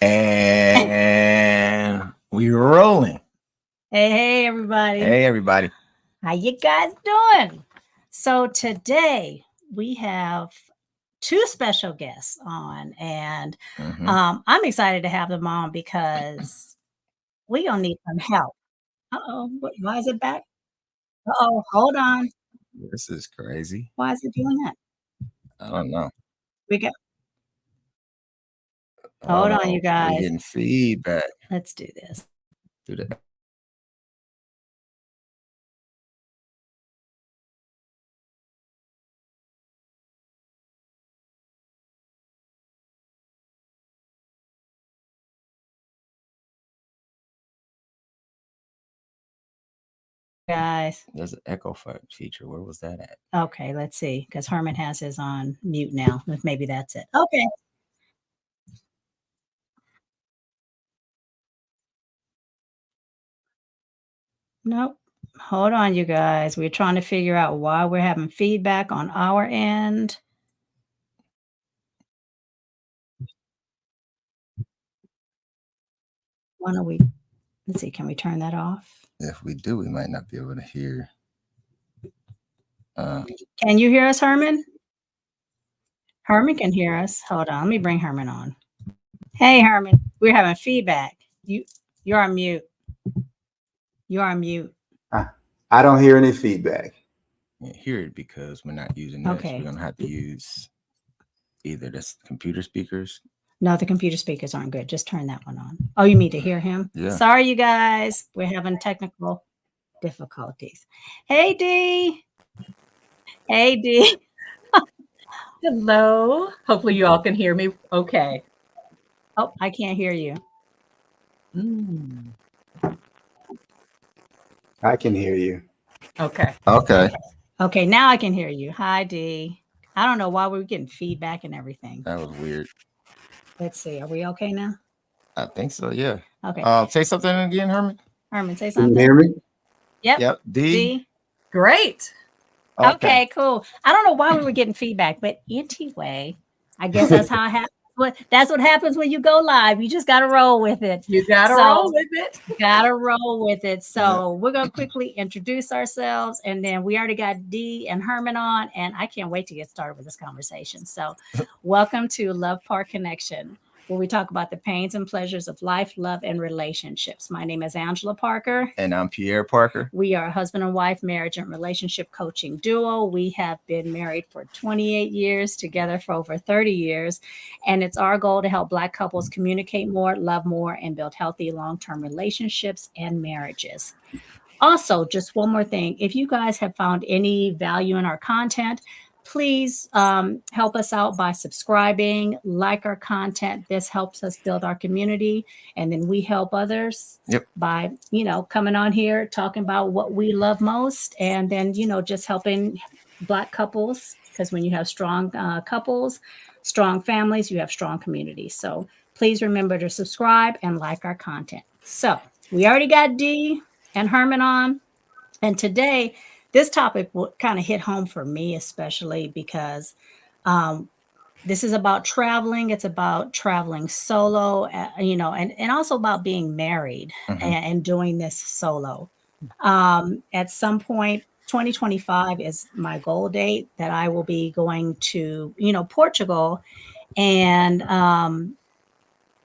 And we're rolling. Hey, everybody. Hey, everybody. How you guys doing? So today we have two special guests on, and I'm excited to have them on because we gonna need some help. Uh-oh, why is it back? Uh-oh, hold on. This is crazy. Why is it doing that? I don't know. We got. Hold on, you guys. We're getting feedback. Let's do this. Do that. Guys, there's an echo feature. Where was that at? Okay, let's see, because Herman has his on mute now. Maybe that's it. Okay. Nope. Hold on, you guys. We're trying to figure out why we're having feedback on our end. Why don't we, let's see, can we turn that off? If we do, we might not be able to hear. Can you hear us, Herman? Herman can hear us. Hold on, let me bring Herman on. Hey, Herman, we're having feedback. You're on mute. You're on mute. I don't hear any feedback. I can't hear it because we're not using this. Okay. We're gonna have to use either the computer speakers. No, the computer speakers aren't good. Just turn that one on. Oh, you mean to hear him? Yeah. Sorry, you guys. We're having technical difficulties. Hey, Dee. Hey, Dee. Hello. Hopefully you all can hear me okay. Oh, I can't hear you. I can hear you. Okay. Okay, now I can hear you. Hi, Dee. I don't know why we're getting feedback and everything. That was weird. Let's see. Are we okay now? I think so, yeah. Okay. Say something again, Herman. Herman, say Can something. you hear me? Yep. D. Great. Okay, cool. I don't know why we were getting feedback, but anyway, I guess that's how it happens. That's what happens when you go live. You just got to roll with it. You got to roll with it. Got to roll with it. So we're going to quickly introduce ourselves. And then we already got Dee and Herman on. And I can't wait to get started with this conversation. So welcome to Love Park Connection, where we talk about the pains and pleasures of life, love, and relationships. My name is Angela Parker. And I'm Pierre Parker. We are a husband and wife marriage and relationship coaching duo. We have been married for 28 years, together for over 30 years. And it's our goal to help Black couples communicate more, love more, and build healthy long-term relationships and marriages. Also, just one more thing. If you guys have found any value in our content, please help us out by subscribing, like our content. This helps us build our community. And then we help others by, coming on here, talking about what we love most. And then, just helping Black couples, because when you have strong couples, strong families, you have strong communities. So please remember to subscribe and like our content. So we already got Dee and Herman on. And today, this topic will kind of hit home for me, especially because this is about traveling. It's about traveling solo, and also about being married and doing this solo. At some point, 2025 is my goal date that I will be going to, Portugal, and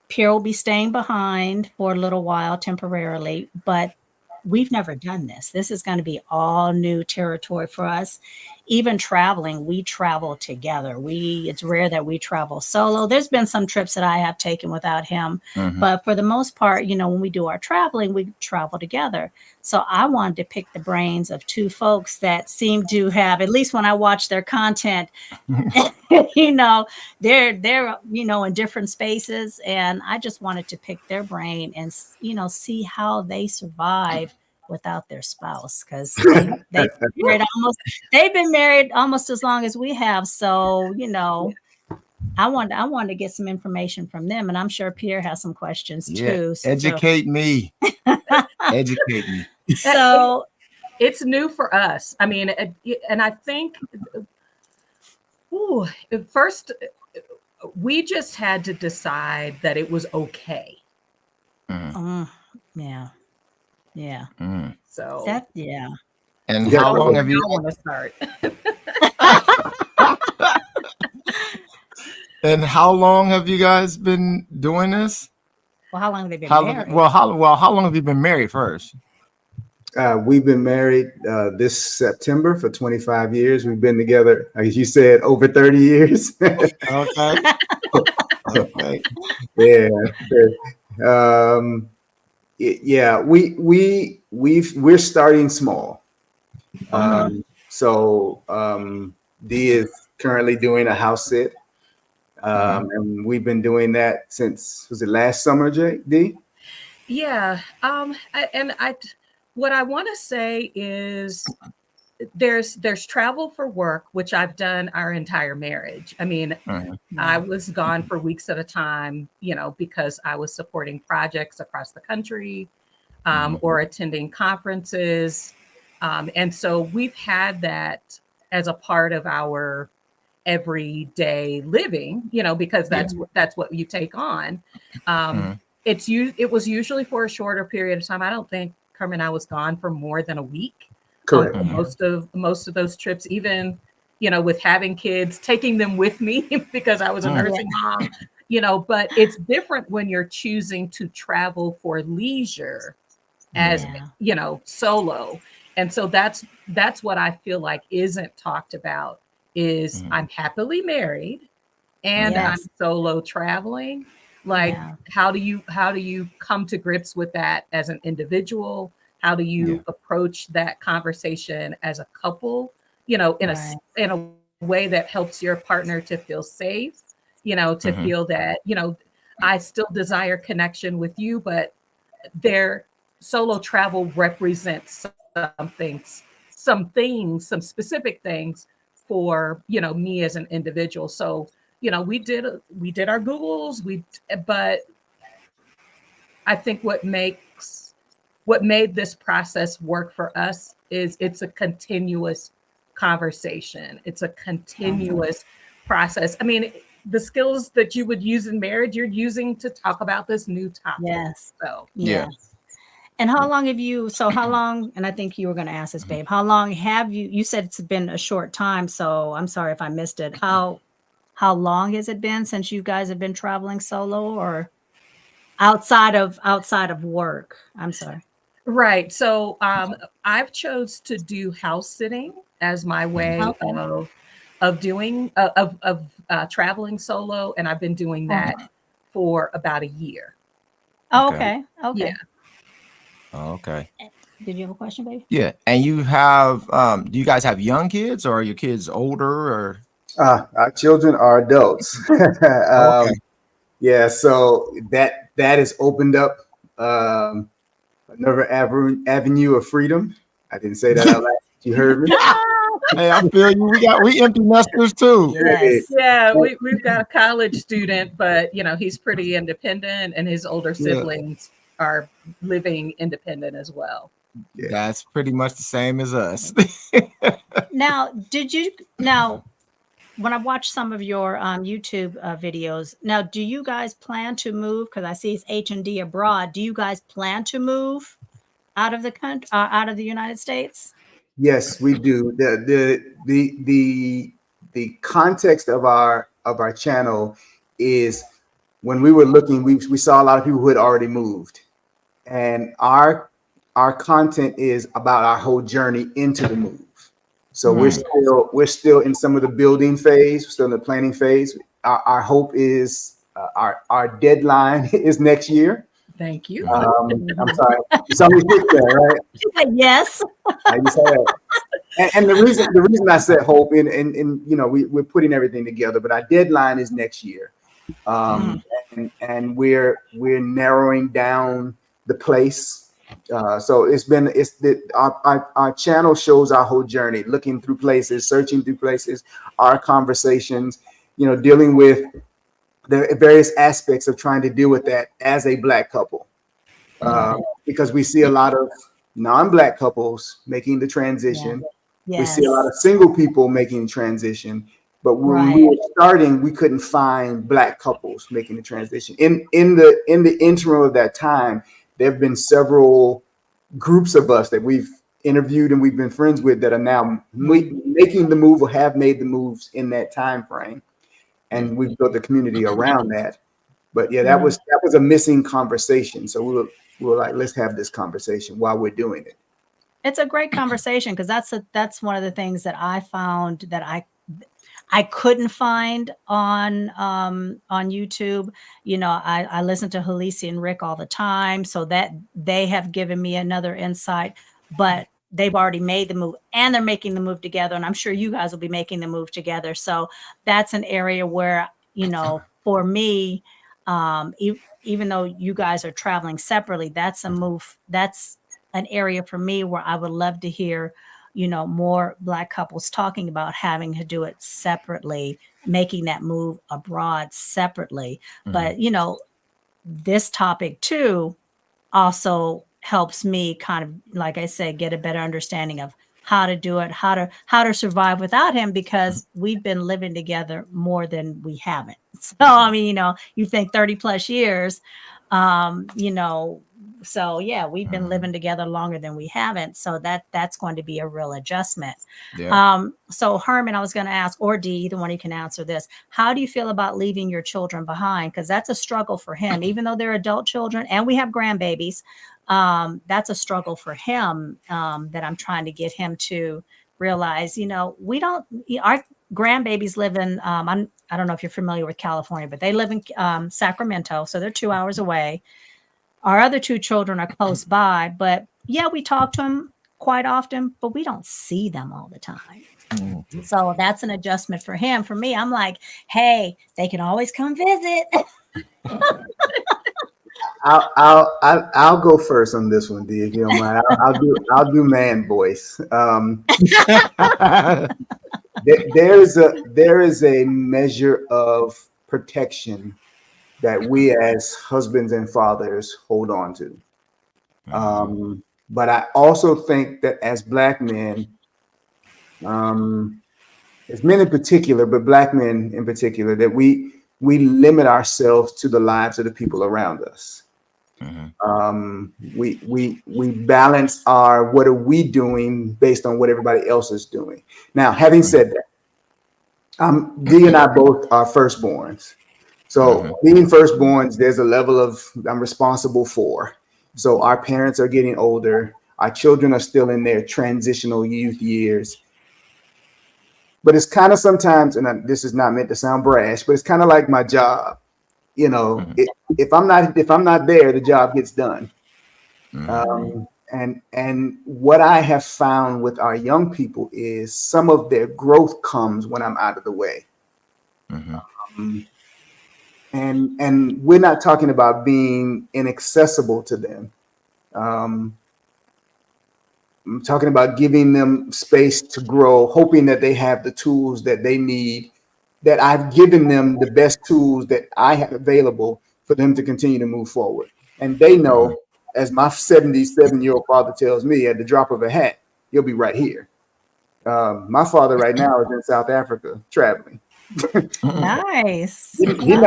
Pierre will be staying behind for a little while temporarily, but we've never done this. This is going to be all new territory for us. Even traveling, we travel together. It's rare that we travel solo. There's been some trips that I have taken without him, but for the most part, when we do our traveling, we travel together. So I wanted to pick the brains of two folks that seem to have, at least when I watch their content, they're in different spaces, and I just wanted to pick their brain and see how they survive without their spouse, because they've been married almost as long as we have. So I wanted to get some information from them, and I'm sure Pierre has some questions too. Educate me. Educate me. So it's new for us. I mean, and I think, first, we just had to decide that it was okay. Yeah. Yeah. So Yeah. And Yeah. how long have you? want to start? And how long have you guys been doing this? Well, how long have they been How married? how long have you been married first? We've been married this September for 25 years. We've been together, as you said, over 30 years. Okay. Okay. Yeah. Yeah. We're starting small. D is currently doing a house sit. And we've been doing that since, was it last summer, D? Yeah. What I want to say is there's travel for work, which I've done our entire marriage. I mean, I was gone for weeks at a time, because I was supporting projects across the country, or attending conferences. And so we've had that as a part of our everyday living, because that's what you take on. It was usually for a shorter period of time. I don't think Herman and I was gone for more than a week. Correct. Most of those trips, even with having kids, taking them with me because I was a nursing mom. But it's different when you're choosing to travel for leisure as solo. And so that's what I feel like isn't talked about is I'm happily married and I'm solo traveling. Like, how do you come to grips with that as an individual? How do you approach that conversation as a couple, in a way that helps your partner to feel safe, to feel that, I still desire connection with you, but their solo travel represents some specific things for, me as an individual. So, we did our Googles, but I think what made this process work for us is it's a continuous conversation. It's a continuous process. I mean, the skills that you would use in marriage, you're using to talk about this new topic. Yes. So, And how long and I think you were going to ask this, babe, how long have you said it's been a short time. So I'm sorry if I missed it. How long has it been since you guys have been traveling solo or outside of work? I'm sorry. Right. So I've chose to do house sitting as my way of doing traveling solo, and I've been doing that for about a year. Oh, okay. Yeah. Oh, okay. Did you have a question, baby? Yeah. And you have do you guys have young kids or are your kids older or? Our children are adults. Okay. Yeah, so that has opened up another avenue of freedom. I didn't say that out loud. You heard me. Hey, I feel you. We empty nesters too. Yes. Yeah, we've got a college student, but he's pretty independent, and his older siblings are living independent as well. Yeah. That's pretty much the same as us. Now, when I watched some of your YouTube videos, now, do you guys plan to move? Because I see it's HandDeeAbroad. Do you guys plan to move out of the country, out of the United States? Yes, we do. The context of our channel is when we were looking, we saw a lot of people who had already moved, and our content is about our whole journey into the move. So we're still in some of the building phase, we're still in the planning phase. Our hope is our deadline is next year. Thank you. I'm sorry, you saw me sit there, right? She said yes. And the reason I said hope, and we're putting everything together, but our deadline is next year, and we're narrowing down the place. So our channel shows our whole journey, looking through places, searching through places, our conversations, dealing with the various aspects of trying to deal with that as a Black couple, because we see a lot of non-Black couples making the transition. Yes. We see a lot of single people making transition, But when we Right. were starting, we couldn't find Black couples making the transition. In the interim of that time, there have been several groups of us that we've interviewed and we've been friends with that are now making the move or have made the moves in that time frame, and we've built a community around that. But yeah, that was a missing conversation. So we were like, let's have this conversation while we're doing it. It's a great conversation because that's one of the things that I found that I couldn't find on YouTube. You know, I listen to Halisi and Rick all the time, so that they have given me another insight. But they've already made the move, and they're making the move together, and I'm sure you guys will be making the move together. So that's an area where, you know, for me, even though you guys are traveling separately, that's a move. That's an area for me where I would love to hear, you know, more Black couples talking about having to do it separately, making that move abroad separately. But, you know, this topic too also helps me kind of, like I said, get a better understanding of how to do it, how to survive without him, because we've been living together more than we haven't. So, I mean, you know, you think 30 plus years, you know, so yeah, we've been living together longer than we haven't. So that's going to be a real adjustment. Yeah. So Herman, I was going to ask, or Dee, either one of you can answer this. How do you feel about leaving your children behind? Because that's a struggle for him, even though they're adult children and we have grandbabies. That's a struggle for him, that I'm trying to get him to realize, you know, our grandbabies live in, I don't know if you're familiar with California, but they live in Sacramento. So they're 2 hours away. Our other two children are close by, but yeah, we talk to them quite often, but we don't see them all the time. So that's an adjustment for him. For me, I'm like, hey, they can always come visit. I'll go first on this one, Dee, if you don't mind. I'll do man voice. There is a measure of protection that we as husbands and fathers hold on to. But I also think that as Black men, as men in particular, but Black men in particular, that we limit ourselves to the lives of the people around us. We balance our what are we doing based on what everybody else is doing. Now, having said that, Dee and I both are firstborns. So being firstborns, there's a level of I'm responsible for. So our parents are getting older. Our children are still in their transitional youth years. But it's kind of sometimes, and this is not meant to sound brash, but it's kind of like my job. You know, if I'm not there, the job gets done. And what I have found with our young people is some of their growth comes when I'm out of the way. And we're not talking about being inaccessible to them. I'm talking about giving them space to grow, hoping that they have the tools that they need, that I've given them the best tools that I have available for them to continue to move forward. And they know, as my 77-year-old father tells me, at the drop of a hat, you'll be right here. My father right now is in South Africa traveling. Nice. He's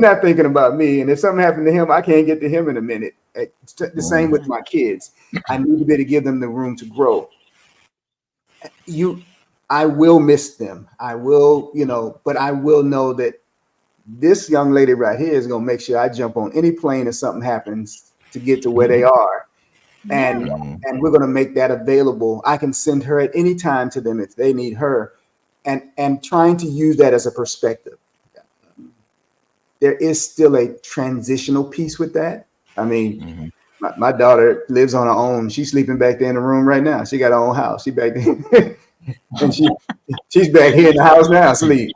not thinking about me. And if something happened to him, I can't get to him in a minute. It's the same with my kids. I need to be able to give them the room to grow. I will miss them. I will, but I will know that this young lady right here is going to make sure I jump on any plane if something happens to get to where they are. And we're going to make that available. I can send her at any time to them if they need her. And trying to use that as a perspective. There is still a transitional piece with that. I mean, my daughter lives on her own. She's sleeping back there in the room right now. She got her own house. She back there. And she's back here in the house now, asleep.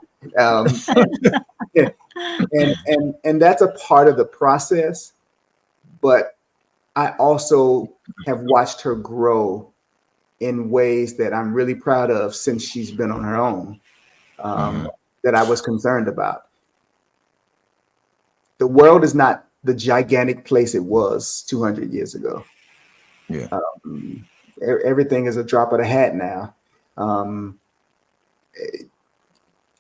And that's a part of the process. But I also have watched her grow in ways that I'm really proud of since she's been on her own, that I was concerned about. The world is not the gigantic place it was 200 years ago. Yeah. Everything is a drop of the hat now.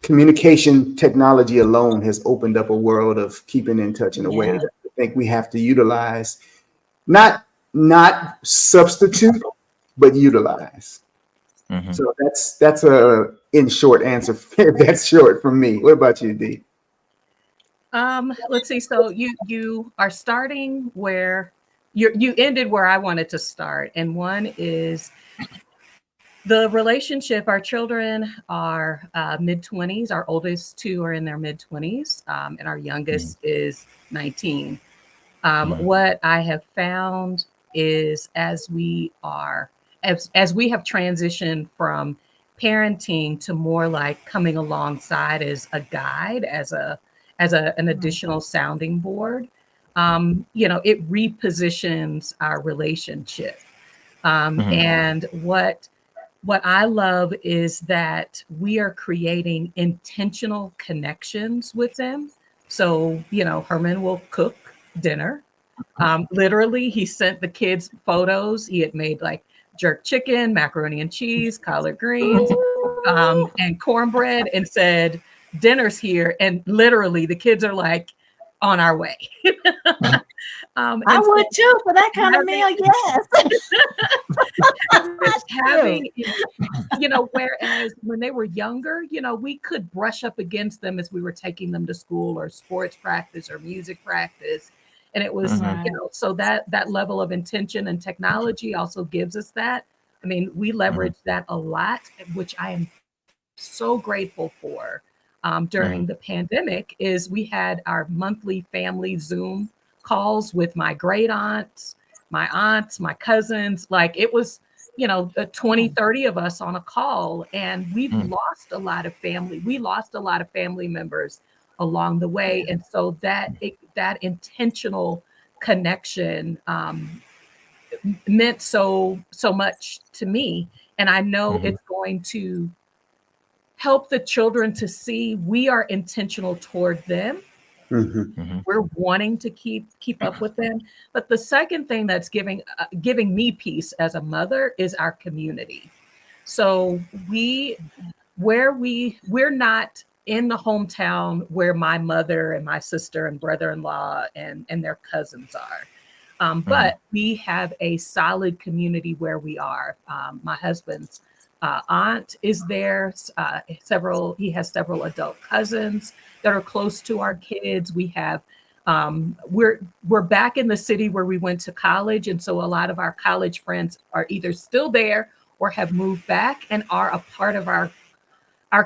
communication technology alone has opened up a world of keeping in touch in a way that I think we have to utilize, not substitute, but utilize. Mhm. So that's a in short answer. That's short from me. What about you, D? Let's see. So you are starting where you ended where I wanted to start, and one is the relationship. Our children are mid-20s. Our oldest two are in their mid-20s, and our youngest is 19. What I have found is as we have transitioned from parenting to more like coming alongside as a guide, as an additional sounding board, it repositions our relationship. And what I love is that we are creating intentional connections with them. So, Herman will cook dinner. Literally, he sent the kids photos. He had made like jerk chicken, macaroni and cheese, collard greens, and cornbread, and said, "Dinner's here." And literally, the kids are like, "On our way." I would too for that kind of meal. Yes. having whereas when they were younger, we could brush up against them as we were taking them to school or sports practice or music practice, and it was so that level of intention and technology also gives us that. I mean, we leverage that a lot, which I am so grateful for. During the pandemic is we had our monthly family Zoom calls with my great aunts, my cousins. Like it was, 20, 30 of us on a call, and we've lost a lot of family. We lost a lot of family members along the way. And so that intentional connection meant so much to me. And I know it's going to help the children to see we are intentional toward them. We're wanting to keep up with them. But the second thing that's giving me peace as a mother is our community. So we're not in the hometown where my mother and my sister and brother-in-law and their cousins are. But we have a solid community where we are. My husband's aunt is there. He has several adult cousins that are close to our kids. We have we're back in the city where we went to college, and so a lot of our college friends are either still there or have moved back and are a part of our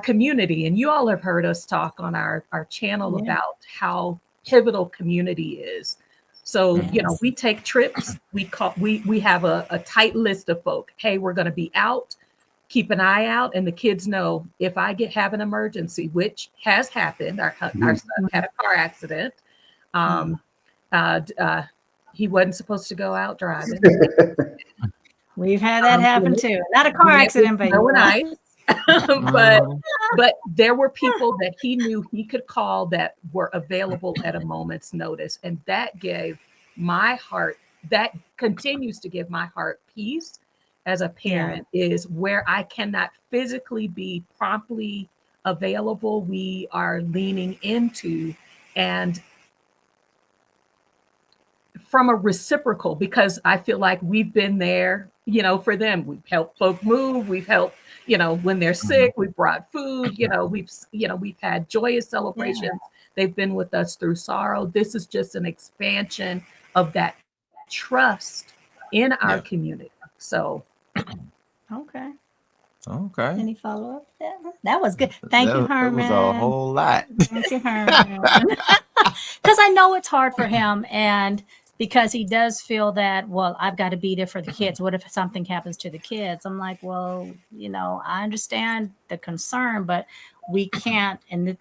community. And you all have heard us talk on our channel about how pivotal community is. So, we take trips. We have a tight list of folk. Hey, we're going to be out. Keep an eye out, and the kids know if I have an emergency, which has happened. Our son had a car accident. He wasn't supposed to go out driving. We've had that happen too. Not a car accident, but but there were people that he knew he could call that were available at a moment's notice, and that gave my heart. That continues to give my heart peace. As a parent, is where I cannot physically be promptly available. We are leaning into, and from a reciprocal, because I feel like we've been there, for them. We've helped folk move. We've helped, when they're sick, we've brought food, we've had joyous celebrations. They've been with us through sorrow. This is just an expansion of that trust in our community. So. Okay. Okay. Any follow-up? That was good. Thank you, Herman. That was a whole lot. Thank you, Herman. Because I know it's hard for him, and because he does feel that, well, I've got to be there for the kids. What if something happens to the kids? I'm like, well, I understand the concern, but we can't. And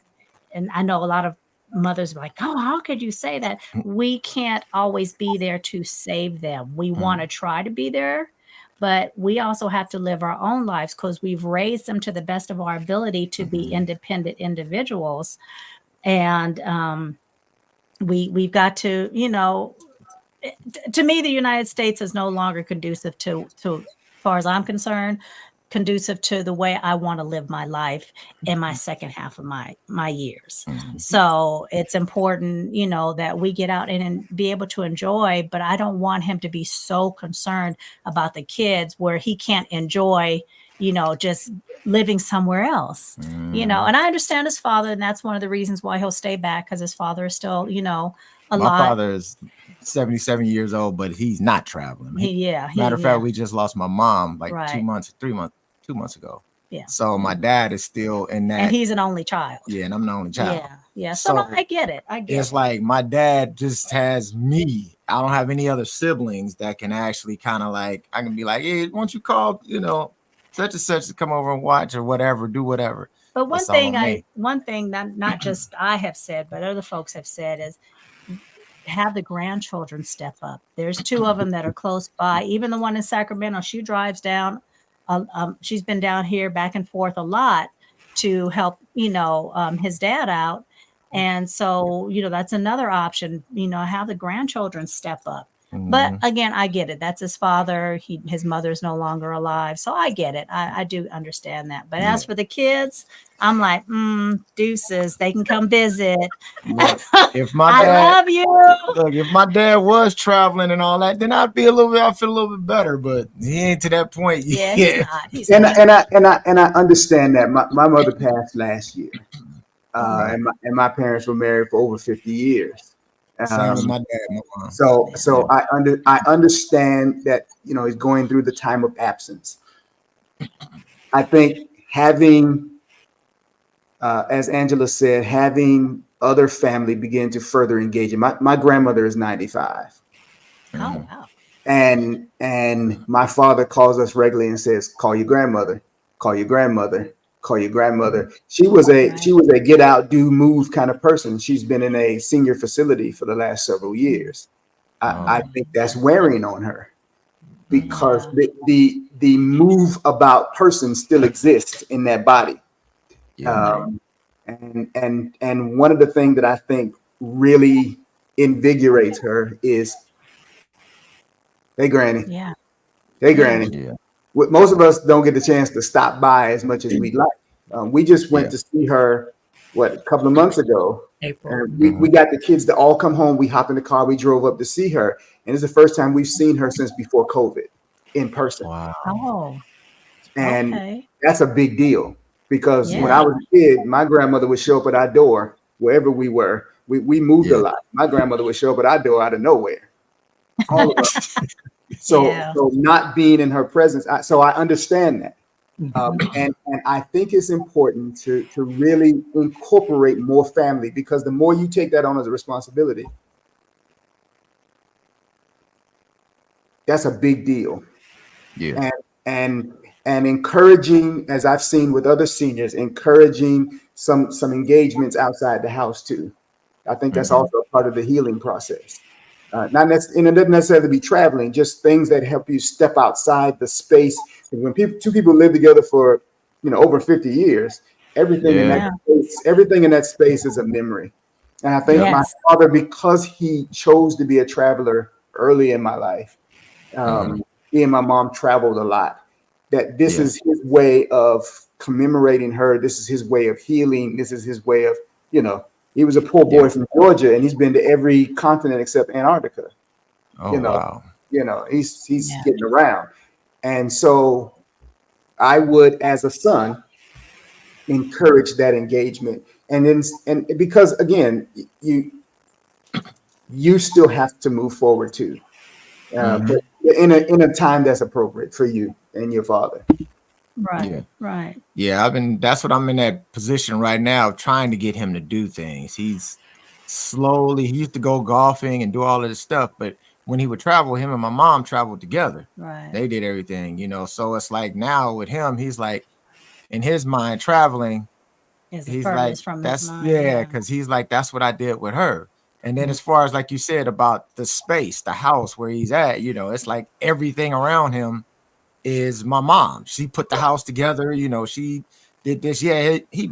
I know a lot of mothers are like, oh, how could you say that? We can't always be there to save them. We want to try to be there, but we also have to live our own lives because we've raised them to the best of our ability to be independent individuals. And we've got to, to me, the United States is no longer conducive to as far as I'm concerned, conducive to the way I want to live my life in my second half of my years. So it's important, that we get out and be able to enjoy, but I don't want him to be so concerned about the kids where he can't enjoy, just living somewhere else, and I understand his father, and that's one of the reasons why he'll stay back, because his father is still, My alive. father is 77 years old, but he's not traveling. Matter of fact, we just lost my mom like 2 months ago. Yeah. So my dad is still in that. And he's an only child. Yeah, and I'm the only child. Yeah. So no, I get it. It's like my dad just has me. I don't have any other siblings that can actually kind of like, I can be like, hey, why don't you call, such and such to come over and watch or whatever, do whatever. But one thing that not just I have said, but other folks have said is have the grandchildren step up. There's 2 of them that are close by. Even the one in Sacramento, she drives down. She's been down here back and forth a lot to help, his dad out. And so, that's another option, have the grandchildren step up. But again, I get it. That's his father. His mother's no longer alive. So I get it. I do understand that. But as for the kids, I'm like, deuces. They can come visit. Look, if my dad, I love you. Look, if my dad was traveling and all that, then I'd feel a little bit better. But he ain't to that point yet. He's not. And I understand that. My mother passed last year, and my parents were married for over 50 years. Same with my dad, my mom. So I understand that he's going through the time of absence. I think having, as Angela said, having other family begin to further engage in. My grandmother is 95. Oh wow! And my father calls us regularly and says, "Call your grandmother. Call your grandmother. Call your grandmother." She was a get out, do, move kind of person. She's been in a senior facility for the last several years. I think that's wearing on her because the move about person still exists in that body. And one of the things that I think really invigorates her is, "Hey, Granny." Yeah. "Hey, Granny." Yeah. Most of us don't get the chance to stop by as much as we'd like. We just went to see her, a couple of months ago. April. And we got the kids to all come home. We hopped in the car. We drove up to see her. And it's the first time we've seen her since before COVID in person. Wow. Oh. And that's a big deal because when I was a kid, my grandmother would show up at our door wherever we were. We moved a lot. My grandmother would show up at our door out of nowhere. All of us. So not being in her presence, so I understand that. And I think it's important to really incorporate more family, because the more you take that on as a responsibility, that's a big deal. Yeah. And encouraging, as I've seen with other seniors, encouraging some engagements outside the house too. I think that's also a part of the healing process. It doesn't necessarily be traveling, just things that help you step outside the space. When two people live together for over 50 years, everything in that space is a memory. And I think my father, because he chose to be a traveler early in my life, he and my mom traveled a lot. That this is his way of commemorating her. This is his way of healing. This is his way of, he was a poor boy from Georgia, and he's been to every continent except Antarctica. Wow. He's getting around. And so I would, as a son, encourage that engagement. And because again, you still have to move forward too. But in a time that's appropriate for you and your father. Right. Yeah, that's what I'm in that position right now, trying to get him to do things. He used to go golfing and do all of this stuff, but when he would travel, him and my mom traveled together. Right. They did everything, so it's like now with him, he's like, in his mind, traveling, he's like, that's because he's like, that's what I did with her. And then as far as like you said about the space, the house where he's at, it's like everything around him is my mom. She put the house together, she did this. Yeah, he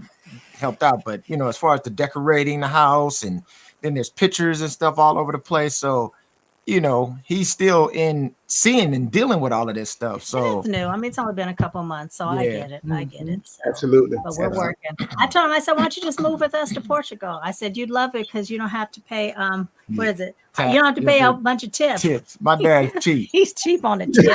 helped out, but as far as the decorating the house, and then there's pictures and stuff all over the place. So you know, he's still in seeing and dealing with all of this stuff. So it's new. I mean, it's only been a couple of months, so I get it. I get it. So. Absolutely. But we're working. I told him, I said, why don't you just move with us to Portugal? I said, you'd love it because you don't have to pay, what is it? You don't have to pay a bunch of tips. My dad's cheap. He's cheap on the tips.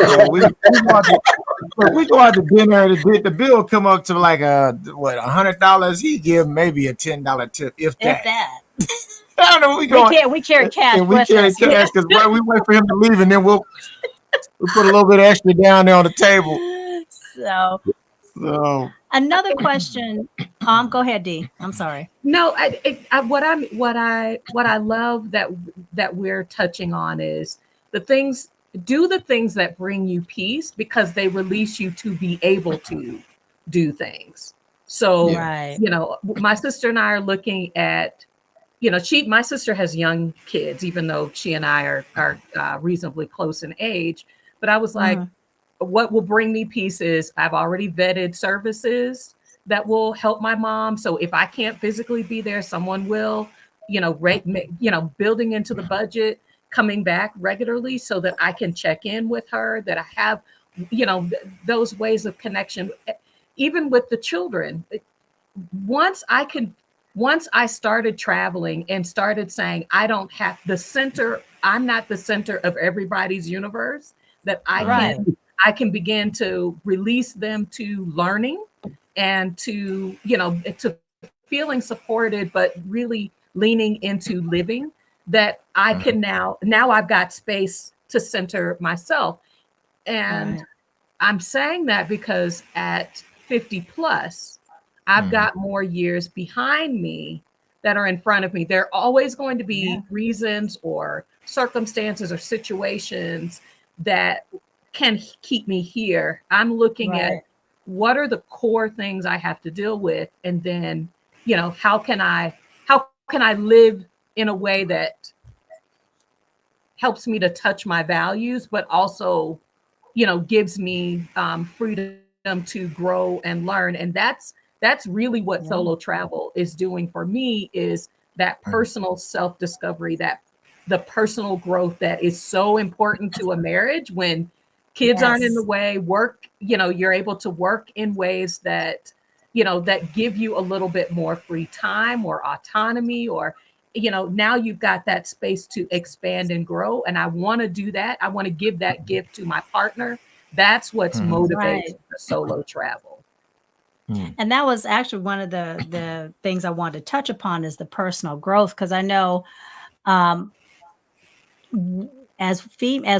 So we go out to dinner. The bill come up to like $100. He give maybe a $10 tip, if that. I don't know. We carry cash. We carry cash because we wait for him to leave, and then we put a little bit extra down there on the table. So another question. Go ahead, Dee. I'm sorry. No, what I love that we're touching on is the things. Do the things that bring you peace because they release you to be able to do things. So, you know, my sister and I are looking at. You know, my sister has young kids, even though she and I are reasonably close in age. But I was like, what will bring me peace is I've already vetted services that will help my mom. So if I can't physically be there, someone will, you know, building into the budget, coming back regularly so that I can check in with her, that I have, you know, those ways of connection, even with the children. Once I started traveling and started saying, I'm not the center of everybody's universe, that I can begin to release them to learning and to, you know, to feeling supported, but really leaning into living, that I can now I've got space to center myself. And I'm saying that because at 50 plus, I've got more years behind me that are in front of me. There are always going to be reasons or circumstances or situations that can keep me here. I'm looking at what are the core things I have to deal with, and then, you know, how can I live in a way that helps me to touch my values, but also, you know, gives me freedom to grow and learn. And that's really what solo travel is doing for me, is that personal self-discovery, that the personal growth that is so important to a marriage. When kids aren't in the way, work, you know, you're able to work in ways that, you know, that give you a little bit more free time or autonomy, or, you know, now you've got that space to expand and grow. And I want to do that. I want to give that gift to my partner. That's what's motivating the solo travel. And that was actually one of the things I wanted to touch upon, is the personal growth. Because I know as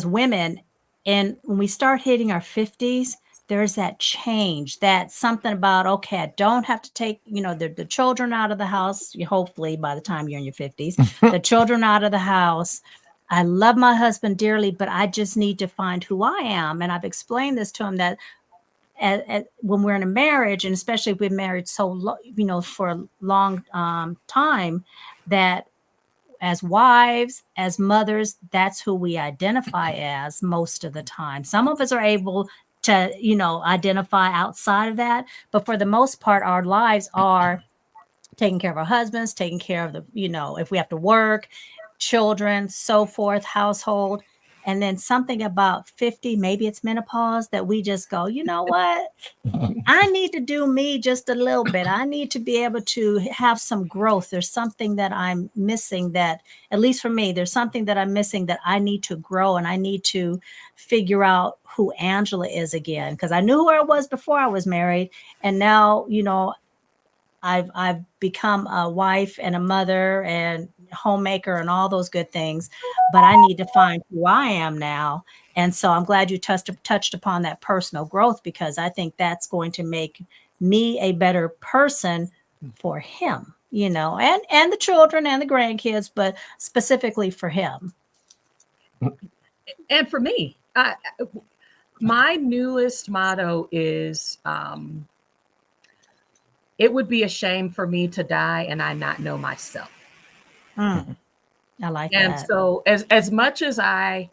women, and when we start hitting our 50s, there's that change, that something about, okay, I don't have to take, you know, the children out of the house. Hopefully by the time you're in your 50s, the children out of the house. I love my husband dearly, but I just need to find who I am. And I've explained this to him, that when we're in a marriage, and especially if we've been married for a long time, that as wives, as mothers, that's who we identify as most of the time. Some of us are able to, you know, identify outside of that, but for the most part, our lives are taking care of our husbands, taking care of the, you know, if we have to work, children, so forth, household. And then something about 50, maybe it's menopause, that we just go, you know what? I need to do me just a little bit. I need to be able to have some growth. There's something that I'm missing, that, at least for me, there's something that I'm missing, that I need to grow, and I need to figure out who Angela is again. Because I knew who I was before I was married. And now, you know, I've become a wife and a mother and homemaker and all those good things, but I need to find who I am now. And so I'm glad you touched upon that personal growth, because I think that's going to make me a better person for him, you know, and the children and the grandkids, but specifically for him. And for me, my newest motto is, it would be a shame for me to die and I not know myself. I like that. And so as much as I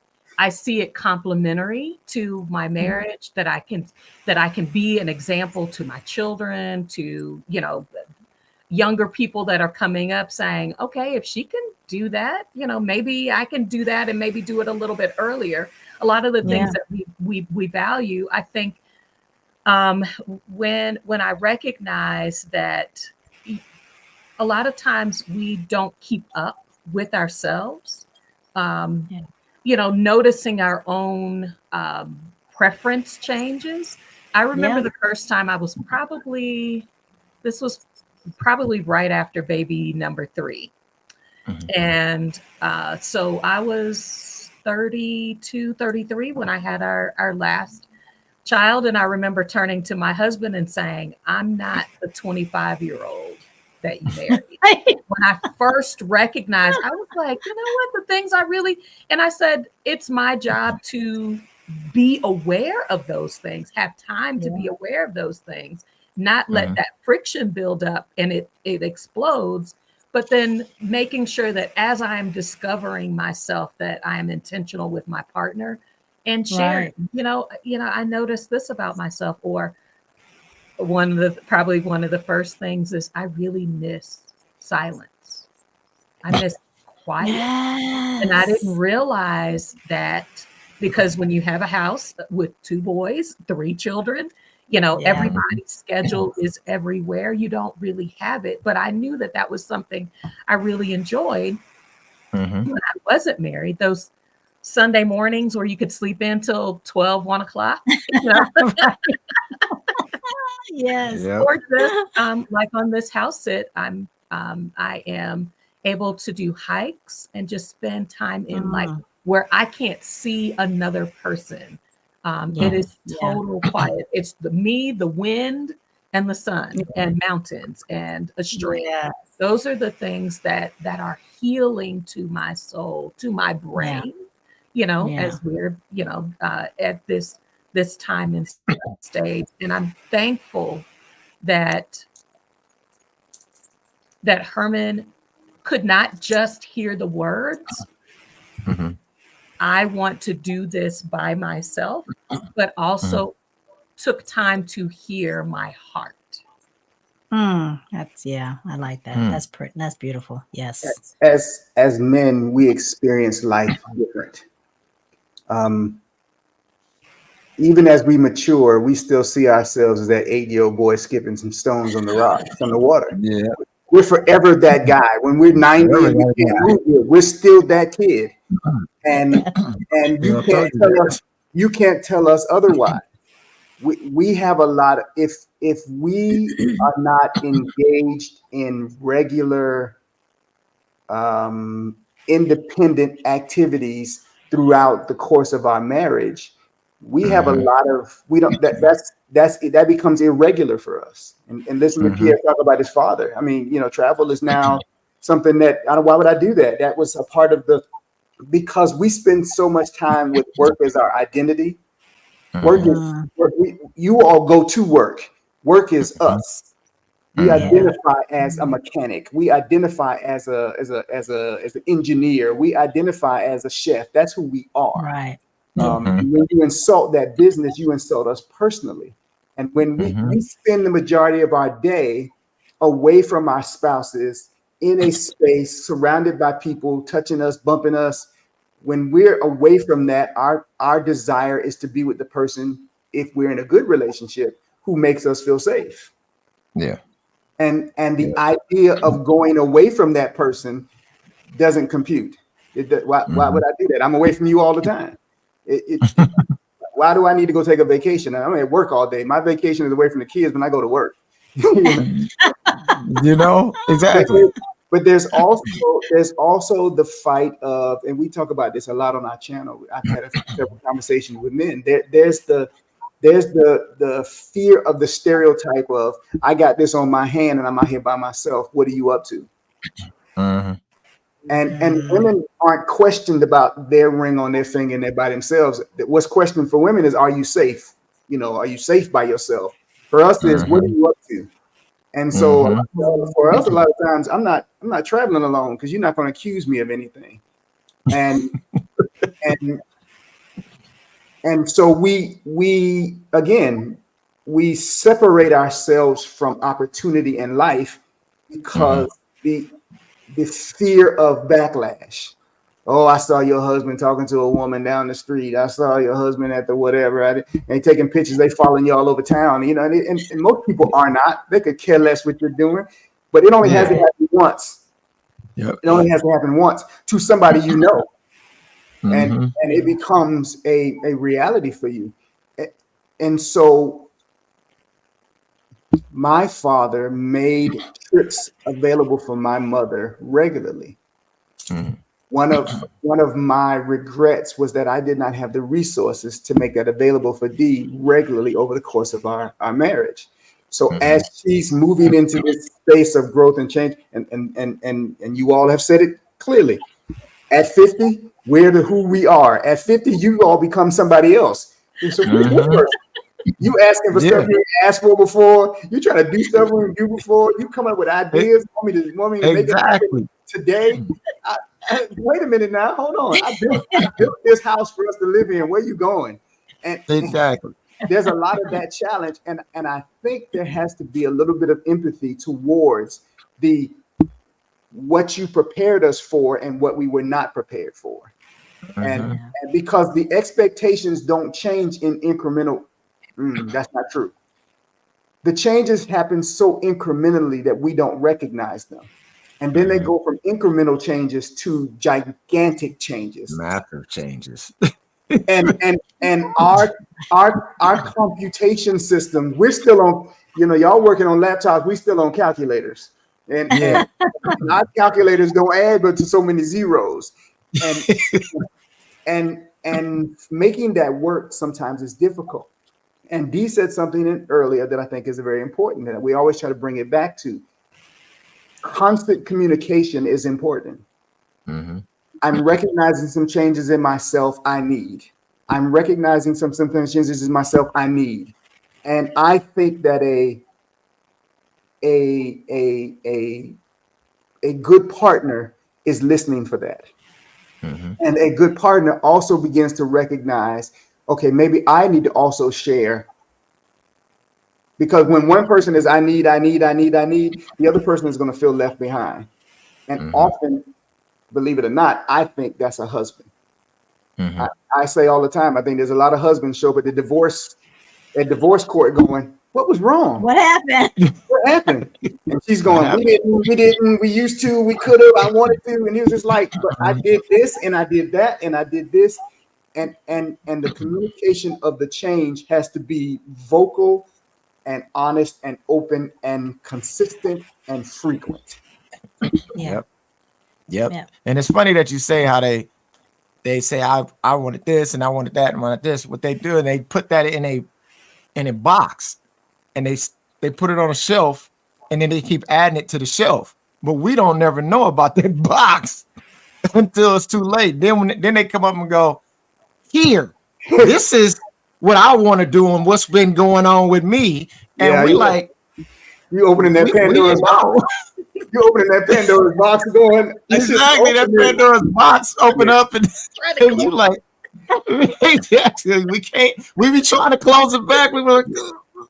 see it complementary to my marriage, that I can be an example to my children, to, you know, younger people that are coming up saying, okay, if she can do that, maybe I can do that, and maybe do it a little bit earlier. A lot of the things that we value, I think, when I recognize that a lot of times we don't keep up with ourselves, noticing our own preference changes. I remember the first time this was probably right after baby number 3. And so I was 32, 33 when I had our last child. And I remember turning to my husband and saying, I'm not the 25-year-old that you married. When I first recognized, I was like, you know what, the things and I said, it's my job to be aware of those things, have time to be aware of those things, not let that friction build up and it explodes. But then making sure that as I am discovering myself, that I am intentional with my partner and sharing, I noticed this about myself, or one of the first things is I really miss silence. I miss quiet. And I didn't realize that, because when you have a house with 2 boys, 3 children, everybody's schedule is everywhere. You don't really have it. But I knew that was something I really enjoyed when I wasn't married. Those Sunday mornings where you could sleep in till 12, 1 o'clock. Yes. Or just like on this house sit, I am able to do hikes and just spend time in like where I can't see another person. It is total quiet. It's me, the wind, and the sun, and mountains, and a stream. Those are the things that are healing to my soul, to my brain. As we're at this time and stage, and I'm thankful that Herman could not just hear the words. I want to do this by myself, but also took time to hear my heart. I like that. That's beautiful. Yes. As men, we experience life different. Even as we mature, we still see ourselves as that 8-year-old boy skipping some stones on the rocks, on the water. Yeah. We're forever that guy. When we're 90 and we can't move it, we're still that kid. And you can't tell us otherwise. We have a lot of, if we are not engaged in regular independent activities throughout the course of our marriage, we have a lot of, that becomes irregular for us. And listen to Pierre talk about his father. I mean, travel is now something that, why would I do that? That was a part of because we spend so much time with work as our identity. Work is work. You all go to work. Work is us. We identify as a mechanic. We identify as an engineer. We identify as a chef. That's who we are. Right. When you insult that business, you insult us personally. And when we spend the majority of our day away from our spouses in a space surrounded by people touching us, bumping us, when we're away from that, our desire is to be with the person, if we're in a good relationship, who makes us feel safe. Yeah. And the idea of going away from that person doesn't compute. Why would I do that? I'm away from you all the time. Why do I need to go take a vacation? I'm at work all day. My vacation is away from the kids when I go to work. Exactly. But there's also the fight of, and we talk about this a lot on our channel. I've had several conversations with men. There's the fear of the stereotype of, I got this on my hand and I'm out here by myself. What are you up to? And women aren't questioned about their ring on their finger and they're by themselves. What's questioned for women is, are you safe? Are you safe by yourself? For us is, what are you up to? And so for us, a lot of times, I'm not traveling alone because you're not going to accuse me of anything. And so we again, we separate ourselves from opportunity in life because the fear of backlash. Oh, I saw your husband talking to a woman down the street. I saw your husband at the whatever. And taking pictures. They following you all over town. You know, and most people are not. They could care less what you're doing. But it only has to happen once. Yep. It only has to happen once to somebody you know. And it becomes a reality for you. And so my father made trips available for my mother regularly. One of my regrets was that I did not have the resources to make that available for Dee regularly over the course of our marriage. So as she's moving into this space of growth and change, and you all have said it clearly, at 50, we're who we are. At 50, you all become somebody else. And so you asking for stuff you ain't asked for before. You trying to do stuff we didn't do before. You come up with ideas. Want me to make it happen today. Wait a minute now. Hold on. I built this house for us to live in. Where you going? And there's a lot of that challenge. And I think there has to be a little bit of empathy towards what you prepared us for and what we were not prepared for. And because the expectations don't change in incremental, that's not true. The changes happen so incrementally that we don't recognize them. And then they go from incremental changes to gigantic changes. Massive changes. and our computation system, we're still on, y'all working on laptops, we still on calculators. And our calculators don't add but to so many zeros. And making that work sometimes is difficult. And Dee said something earlier that I think is very important, that we always try to bring it back to. Constant communication is important. I'm recognizing some changes in myself I need. I'm recognizing some changes in myself I need. And I think that a good partner is listening for that. And a good partner also begins to recognize, okay, maybe I need to also share. Because when one person is I need, the other person is going to feel left behind. And often, believe it or not, I think that's a husband. I say all the time, I think there's a lot of husbands show up at the divorce court going, what was wrong? What happened? What happened? And she's going, we didn't, we used to, we could have, I wanted to. And he was just like, but I did this and I did that and I did this. And the communication of the change has to be vocal and honest and open and consistent and frequent. Yep. And it's funny that you say how they say I wanted this and I wanted that and wanted this. What they do, and they put that in a box and they put it on a shelf and then they keep adding it to the shelf. But we don't never know about that box until it's too late. Then they come up and go, here, this is what I want to do and what's been going on with me. And you opening that Pandora's box. You opening that Pandora's box going. Exactly, that Pandora's box open up and you like, we be trying to close it back. We were like,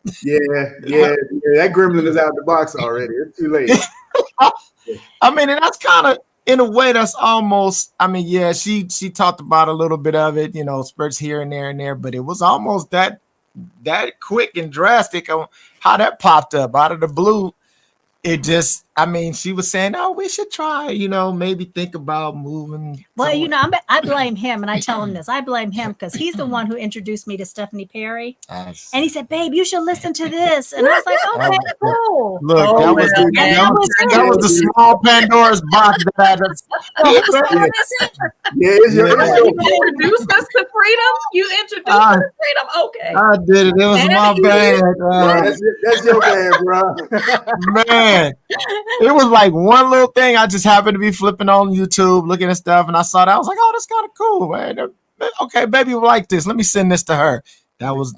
that gremlin is out of the box already. It's too late. I mean, and that's kind of, in a way, that's almost, I mean, yeah, she talked about a little bit of it, spurts here and there, but it was almost that quick and drastic on how that popped up out of the blue. It just, I mean, she was saying, oh, we should try, maybe think about moving. Well, I blame him, and I tell him this. I blame him because he's the one who introduced me to Stephanie Perry. And he said, babe, you should listen to this. And I was like, okay, cool. Look, that was the small Pandora's box that You introduced us to freedom? You introduced us to freedom? Okay. I did it. It was my bad. That's your bad, bro. Man. It was like one little thing. I just happened to be flipping on YouTube, looking at stuff, and I saw that. I was like, oh, that's kind of cool, man. Okay, baby will like this. Let me send this to her. That was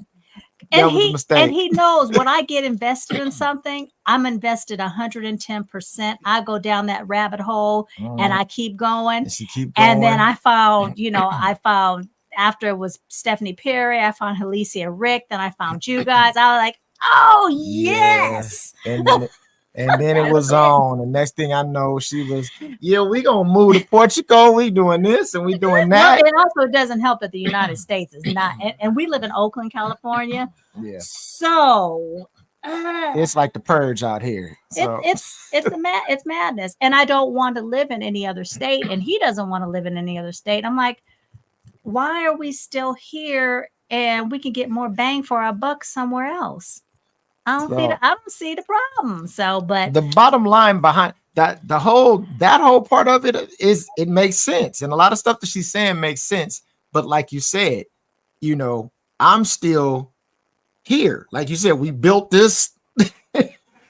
a mistake. And he knows when I get invested in something, I'm invested 110%. I go down that rabbit hole and I keep going. And then I found, after it was Stephanie Perry, I found Halisia Rick, then I found you guys. I was like, oh, yes. Yeah. And then it was on. And next thing I know, she was, yeah, we gonna move to Portugal. We doing this and we doing that. Well, it also doesn't help that the United States is not, and we live in Oakland, California. Yeah. So it's like the purge out here. So it's madness. And I don't want to live in any other state, and he doesn't want to live in any other state. I'm like, why are we still here and we can get more bang for our buck somewhere else? I don't see the problem. So, but the bottom line behind that whole part of it is it makes sense. And a lot of stuff that she's saying makes sense. But like you said, you know, I'm still here. Like you said, we built this.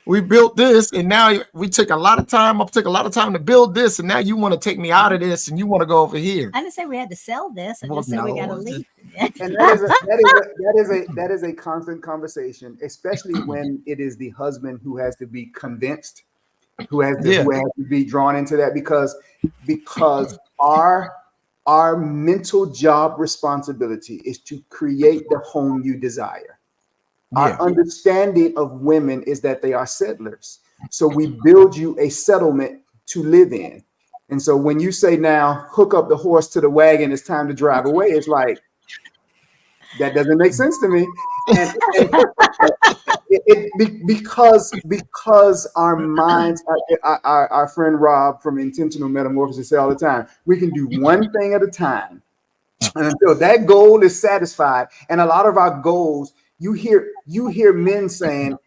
We built this, and now we took a lot of time. I took a lot of time to build this, and now you want to take me out of this, and you want to go over here. I didn't say we had to sell this. I just said we got to leave. And that is a constant conversation, especially when it is the husband who has to be convinced, who has to be drawn into that, because our mental job responsibility is to create the home you desire. Our understanding of women is that they are settlers. So we build you a settlement to live in. And so when you say now, hook up the horse to the wagon, it's time to drive away, it's like, that doesn't make sense to me. Because our minds, our friend Rob from Intentional Metamorphosis say all the time, we can do one thing at a time. And until that goal is satisfied, and a lot of our goals, you hear men saying,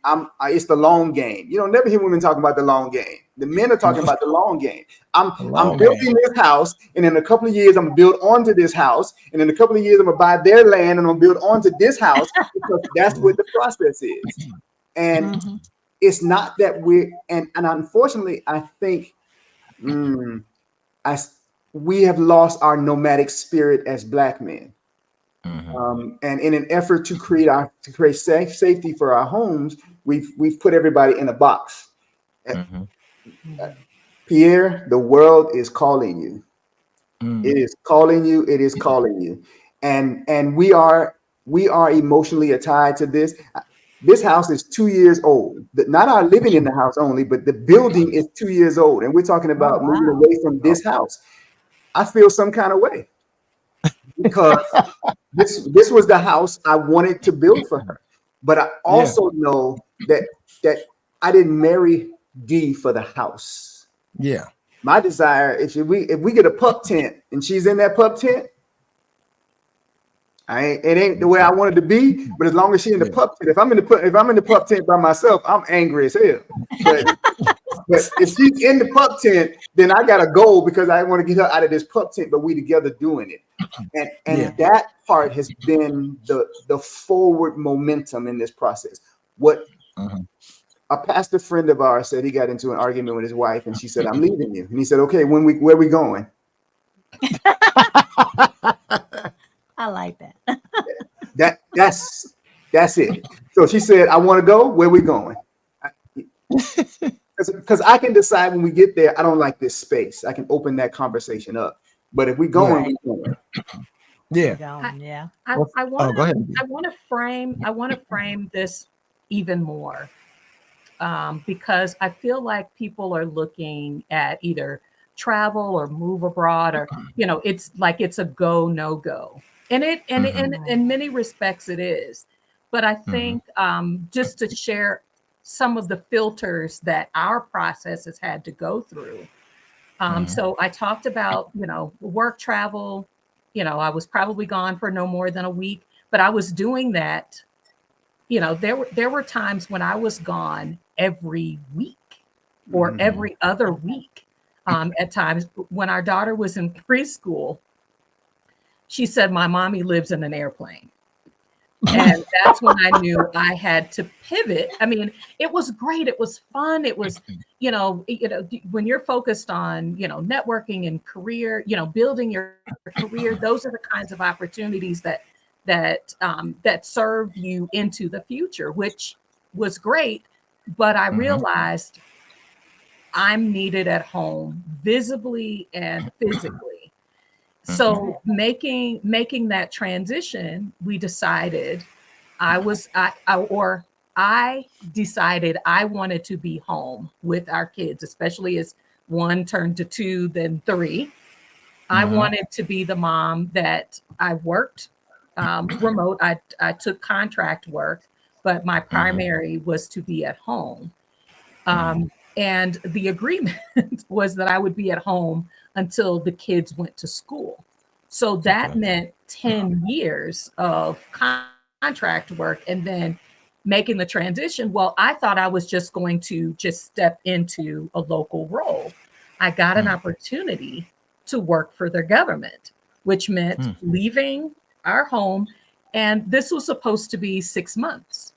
it's the long game. You don't never hear women talking about the long game. The men are talking about the long game. I'm building this house, and in a couple of years, I'm gonna build onto this house, and in a couple of years, I'm gonna buy their land, and I'm gonna build onto this house, because that's what the process is. And it's not that and unfortunately, I think we have lost our nomadic spirit as Black men. And in an effort to create safety for our homes, we've put everybody in a box. Pierre, the world is calling you. It is calling you. It is calling you. And we are emotionally tied to this. This house is 2 years old. Not our living in the house only, but the building is 2 years old. And we're talking about moving away from this house. I feel some kind of way, because this was the house I wanted to build for her. But I also know that I didn't marry Dee for the house. Yeah. My desire, if we get a pup tent and she's in that pup tent, it ain't the way I wanted to be. But as long as she's in the pup tent, if I'm in the pup tent by myself, I'm angry as hell. But if she's in the pup tent, then I got a goal, because I want to get her out of this pup tent, but we together doing it. And that part has been the forward momentum in this process. What a pastor friend of ours said, he got into an argument with his wife, and she said, "I'm leaving you." And he said, "Okay, where we going?" I like that. That's it. So she said, "I want to go. Where we going?" Because I can decide when we get there, I don't like this space. I can open that conversation up. But if we going, we going. Yeah. I want to frame this even more, because I feel like people are looking at either travel or move abroad, or it's like it's a go, no go, and in many respects it is. But I think just to share some of the filters that our process has had to go through. So I talked about, work travel. I was probably gone for no more than a week, but I was doing that. There were times when I was gone every week or every other week. At times when our daughter was in preschool, she said, "My mommy lives in an airplane." And that's when I knew I had to pivot. I mean, it was great. It was fun. It was, when you're focused on, networking and career, building your career, those are the kinds of opportunities that serve you into the future, which was great. But I realized I'm needed at home, visibly and physically. So making that transition, we decided I decided I wanted to be home with our kids, especially as one turned to 2, then 3. I wanted to be the mom that I worked remote. I took contract work, but my primary was to be at home. And the agreement was that I would be at home until the kids went to school. So that meant 10 years of contract work and then making the transition. Well, I thought I was just going to just step into a local role. I got an opportunity to work for the government, which meant leaving our home. And this was supposed to be 6 months.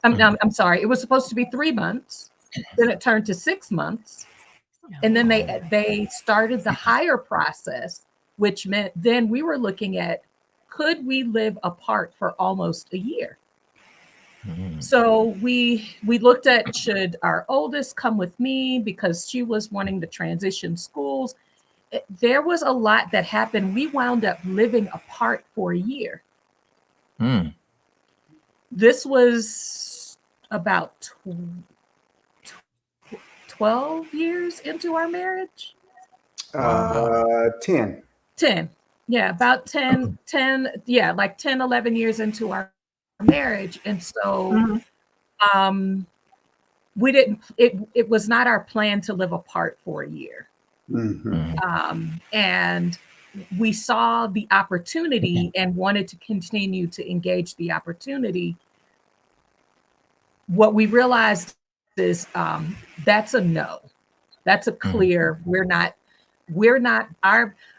I'm sorry, it was supposed to be 3 months. Then it turned to 6 months. And then they started the hire process, which meant then we were looking at, could we live apart for almost a year? So we looked at, should our oldest come with me because she was wanting to transition schools? There was a lot that happened. We wound up living apart for a year. This was about 12 years into our marriage. 10. Yeah, about 10, like 10, 11 years into our marriage. And so we didn't, it was not our plan to live apart for a year. And we saw the opportunity and wanted to continue to engage the opportunity. What we realized is that's a no. That's a clear,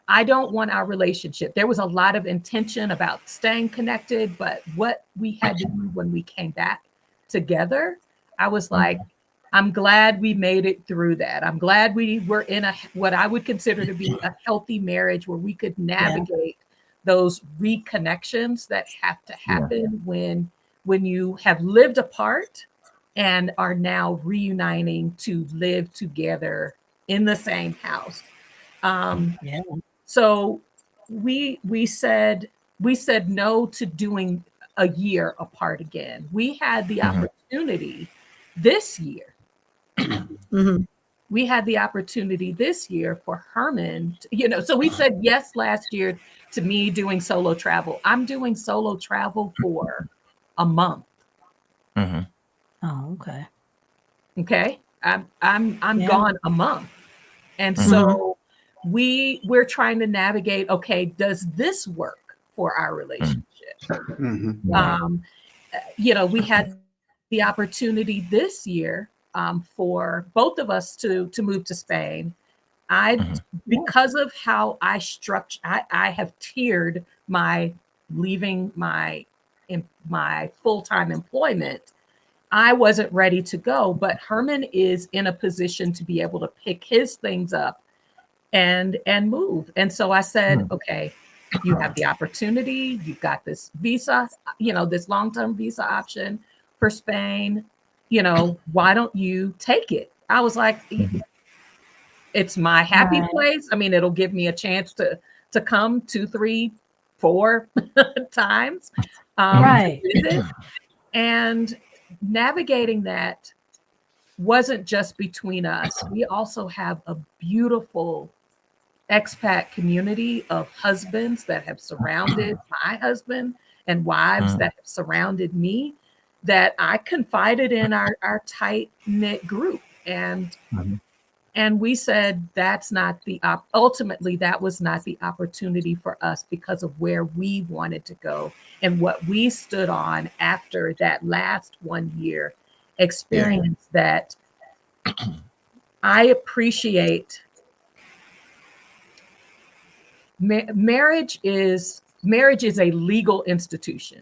I don't want our relationship. There was a lot of intention about staying connected, but what we had to do when we came back together, I was like, I'm glad we made it through that. I'm glad we were in what I would consider to be a healthy marriage where we could navigate those reconnections that have to happen when you have lived apart and are now reuniting to live together in the same house. So we said no to doing a year apart again. We had the opportunity this year. We had the opportunity this year for Herman, so we said yes last year to me doing solo travel. I'm doing solo travel for a month. Oh, okay. Okay. I'm gone a month. And so we're trying to navigate, okay, does this work for our relationship? We had the opportunity this year for both of us to move to Spain. Because of how I have tiered my leaving my full-time employment, I wasn't ready to go, but Herman is in a position to be able to pick his things up and move. And so I said, okay, you have the opportunity. You've got this visa, this long-term visa option for Spain. Why don't you take it? I was like, it's my happy place. I mean, it'll give me a chance to come 2, 3, 4 times. To visit. And navigating that wasn't just between us. We also have a beautiful expat community of husbands that have surrounded my husband and wives that have surrounded me, that I confided in our tight-knit group. And we said ultimately that was not the opportunity for us because of where we wanted to go and what we stood on after that last 1 year experience that I appreciate. Marriage is a legal institution.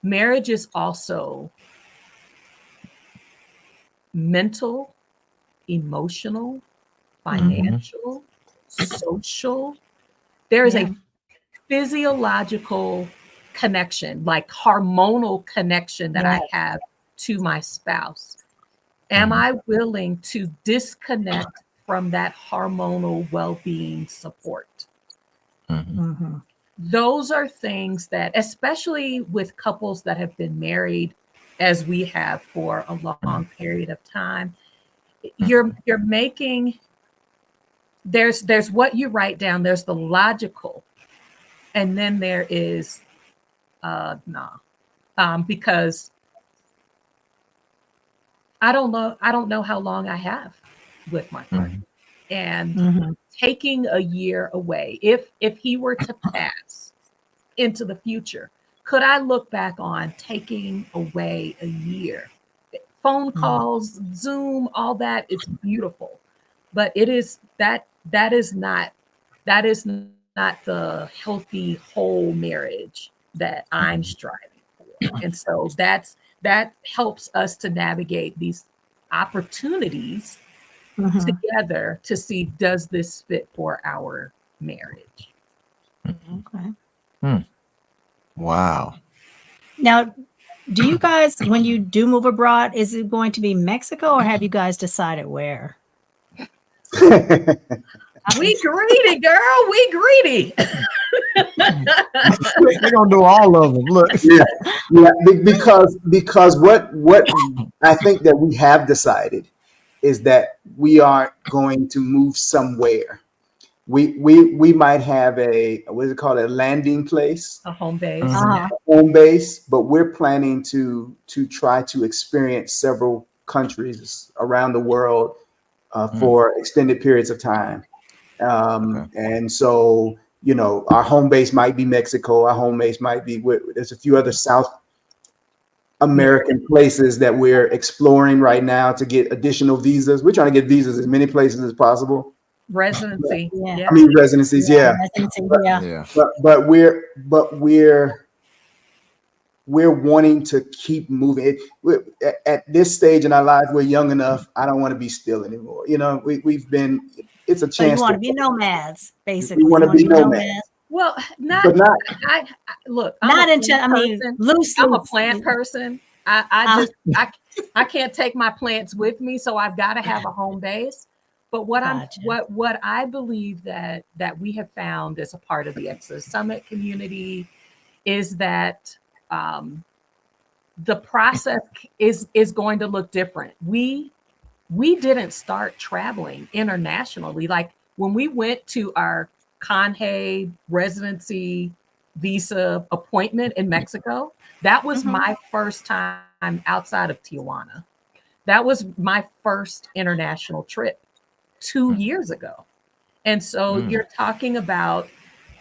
Marriage is also mental, emotional, financial, social. There is a physiological connection, like hormonal connection that I have to my spouse. Am I willing to disconnect from that hormonal well-being support? Those are things that, especially with couples that have been married as we have for a long period of time. You're making, there's what you write down, there's the logical, and then there is because I don't know how long I have with my partner. And taking a year away, if he were to pass into the future, could I look back on taking away a year? Phone calls, Zoom, all that is beautiful, but it is that is not the healthy whole marriage that I'm striving for. And so that helps us to navigate these opportunities together to see, does this fit for our marriage? Okay. Wow. Now, do you guys, when you do move abroad, is it going to be Mexico, or have you guys decided where? We greedy, girl. We greedy. They're gonna do all of them. Look. Yeah, because what I think that we have decided is that we aren't going to move somewhere. We might have a, what is it called, a landing place, A home base. Uh-huh. home base, but we're planning to try to experience several countries around the world for extended periods of time. And so, you know, our home base might be Mexico. Our home base might be, there's a few other South American places that we're exploring right now to get additional visas. We're trying to get visas as many places as possible. Residency. Yeah. I mean, residencies. Yeah. Residency, yeah. But we're wanting to keep moving. At this stage in our life, we're young enough. I don't want to be still anymore. You know, we've been. It's a chance. So you want to be nomads, basically. We want to be nomads. Well, not look. Not into. I mean, loosely. I'm a plant person. I can't take my plants with me, so I've got to have a home base. But what I believe that we have found as a part of the Exodus Summit community is that the process is going to look different. We didn't start traveling internationally. Like when we went to our CONHE residency visa appointment in Mexico, that was my first time outside of Tijuana. That was my first international trip 2 years ago. And so you're talking about,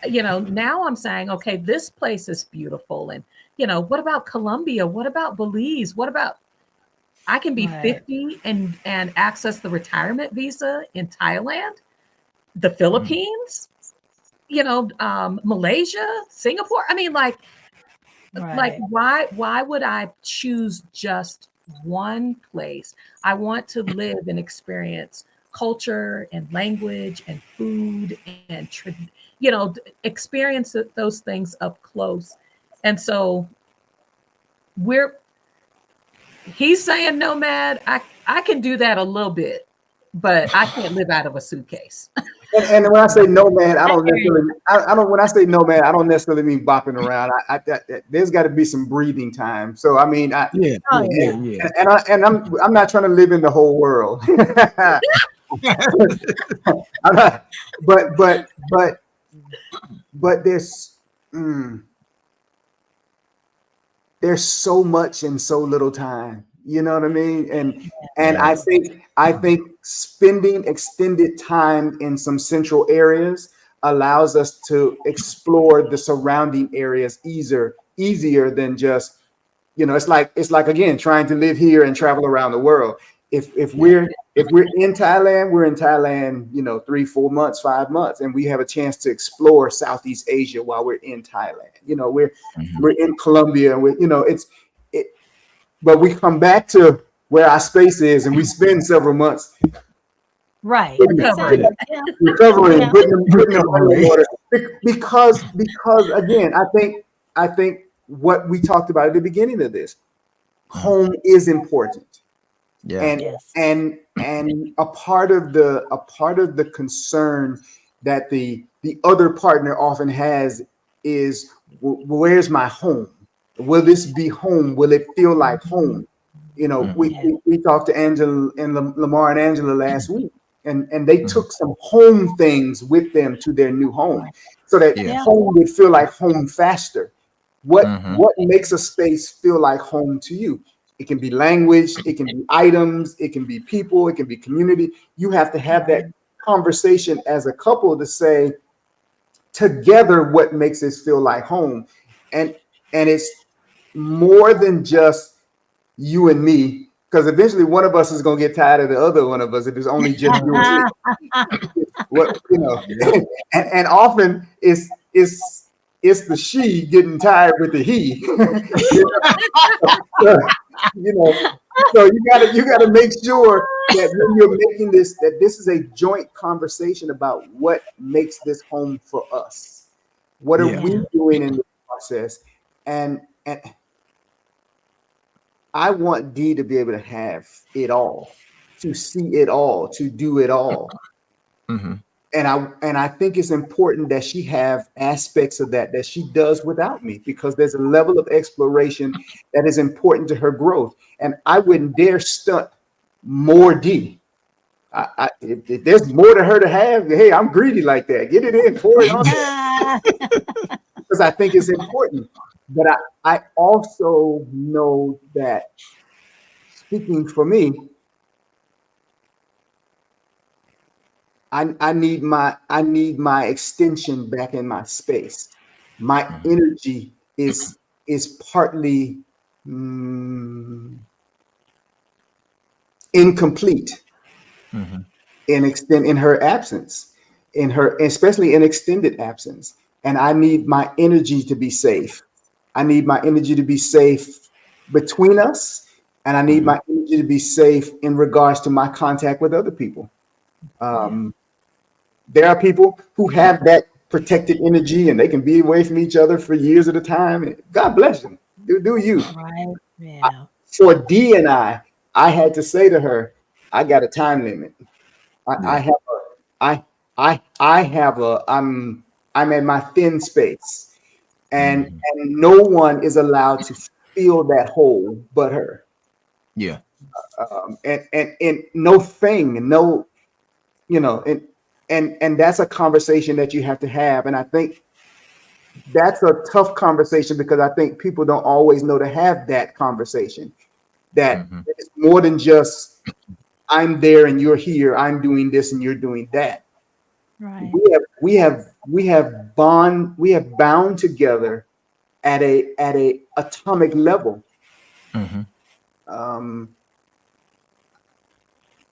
you know, now I'm saying, okay, this place is beautiful. And, you know, what about Colombia? What about Belize? What about, I can be 50 and access the retirement visa in Thailand, the Philippines, you know, Malaysia, Singapore. I mean, like why would I choose just one place? I want to live and experience culture and language and food and you know, experience those things up close. And so he's saying nomad. I can do that a little bit, but I can't live out of a suitcase. And when I say nomad, I don't when I say nomad, I don't necessarily mean bopping around. There's got to be some breathing time. So I mean, And I'm not trying to live in the whole world. But there's so much in so little time. You know what I mean? And I think spending extended time in some central areas allows us to explore the surrounding areas easier than just, you know, it's like again trying to live here and travel around the world. If we're in Thailand, we're in Thailand, you know, 3, 4 months, 5 months, and we have a chance to explore Southeast Asia while we're in Thailand. You know, we're in Colombia, and you know, but we come back to where our space is, and we spend several months recovering, putting them underwater. Because again, I think what we talked about at the beginning of this, home is important. Yeah. And a part of the concern that the other partner often has is, where's my home? Will this be home? Will it feel like home? You know, we talked to Angela and Lamar and Angela last week, and they took some home things with them to their new home, so that home would feel like home faster. What makes a space feel like home to you? It can be language, it can be items, it can be people, it can be community. You have to have that conversation as a couple to say together what makes this feel like home. And it's more than just you and me, because eventually one of us is going to get tired of the other one of us if it's only just you and me. What, you know, and often it's the she getting tired with the he. You know, so you gotta make sure that when you're making this, that this is a joint conversation about what makes this home for us. What are we doing in the process? And I want Dee to be able to have it all, to see it all, to do it all. And I think it's important that she have aspects of that she does without me, because there's a level of exploration that is important to her growth. And I wouldn't dare stunt more Dee. If there's more to her to have, hey, I'm greedy like that. Get it in, pour it on. Because I think it's important. But I also know that, speaking for me, I need my extension back in my space. My energy is partly incomplete in her absence, especially in extended absence. And I need my energy to be safe. I need my energy to be safe between us, and I need my energy to be safe in regards to my contact with other people. There are people who have that protected energy and they can be away from each other for years at a time. God bless them. Do you? Right. Yeah. For Dee and I had to say to her, I got a time limit. I'm at my thin space, and no one is allowed to fill that hole but her. Yeah. And no thing, no, you know, and that's a conversation that you have to have. And I think that's a tough conversation, because I think people don't always know to have that conversation. That it's more than just I'm there and you're here, I'm doing this and you're doing that. Right. We have bound together at a atomic level.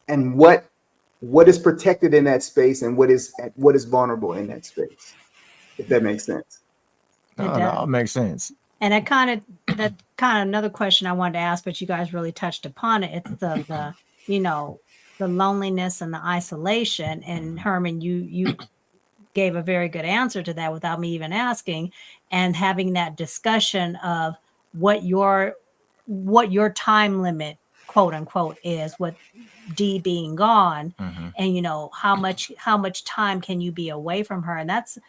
And what is protected in that space and what is vulnerable in that space, if that makes sense. No, that makes sense. And that's kind of another question I wanted to ask, but you guys really touched upon it. It's the you know, the loneliness and the isolation. And Herman, you gave a very good answer to that without me even asking, and having that discussion of what your time limit, quote unquote, is, with Dee being gone, and you know, how much time can you be away from her? And that's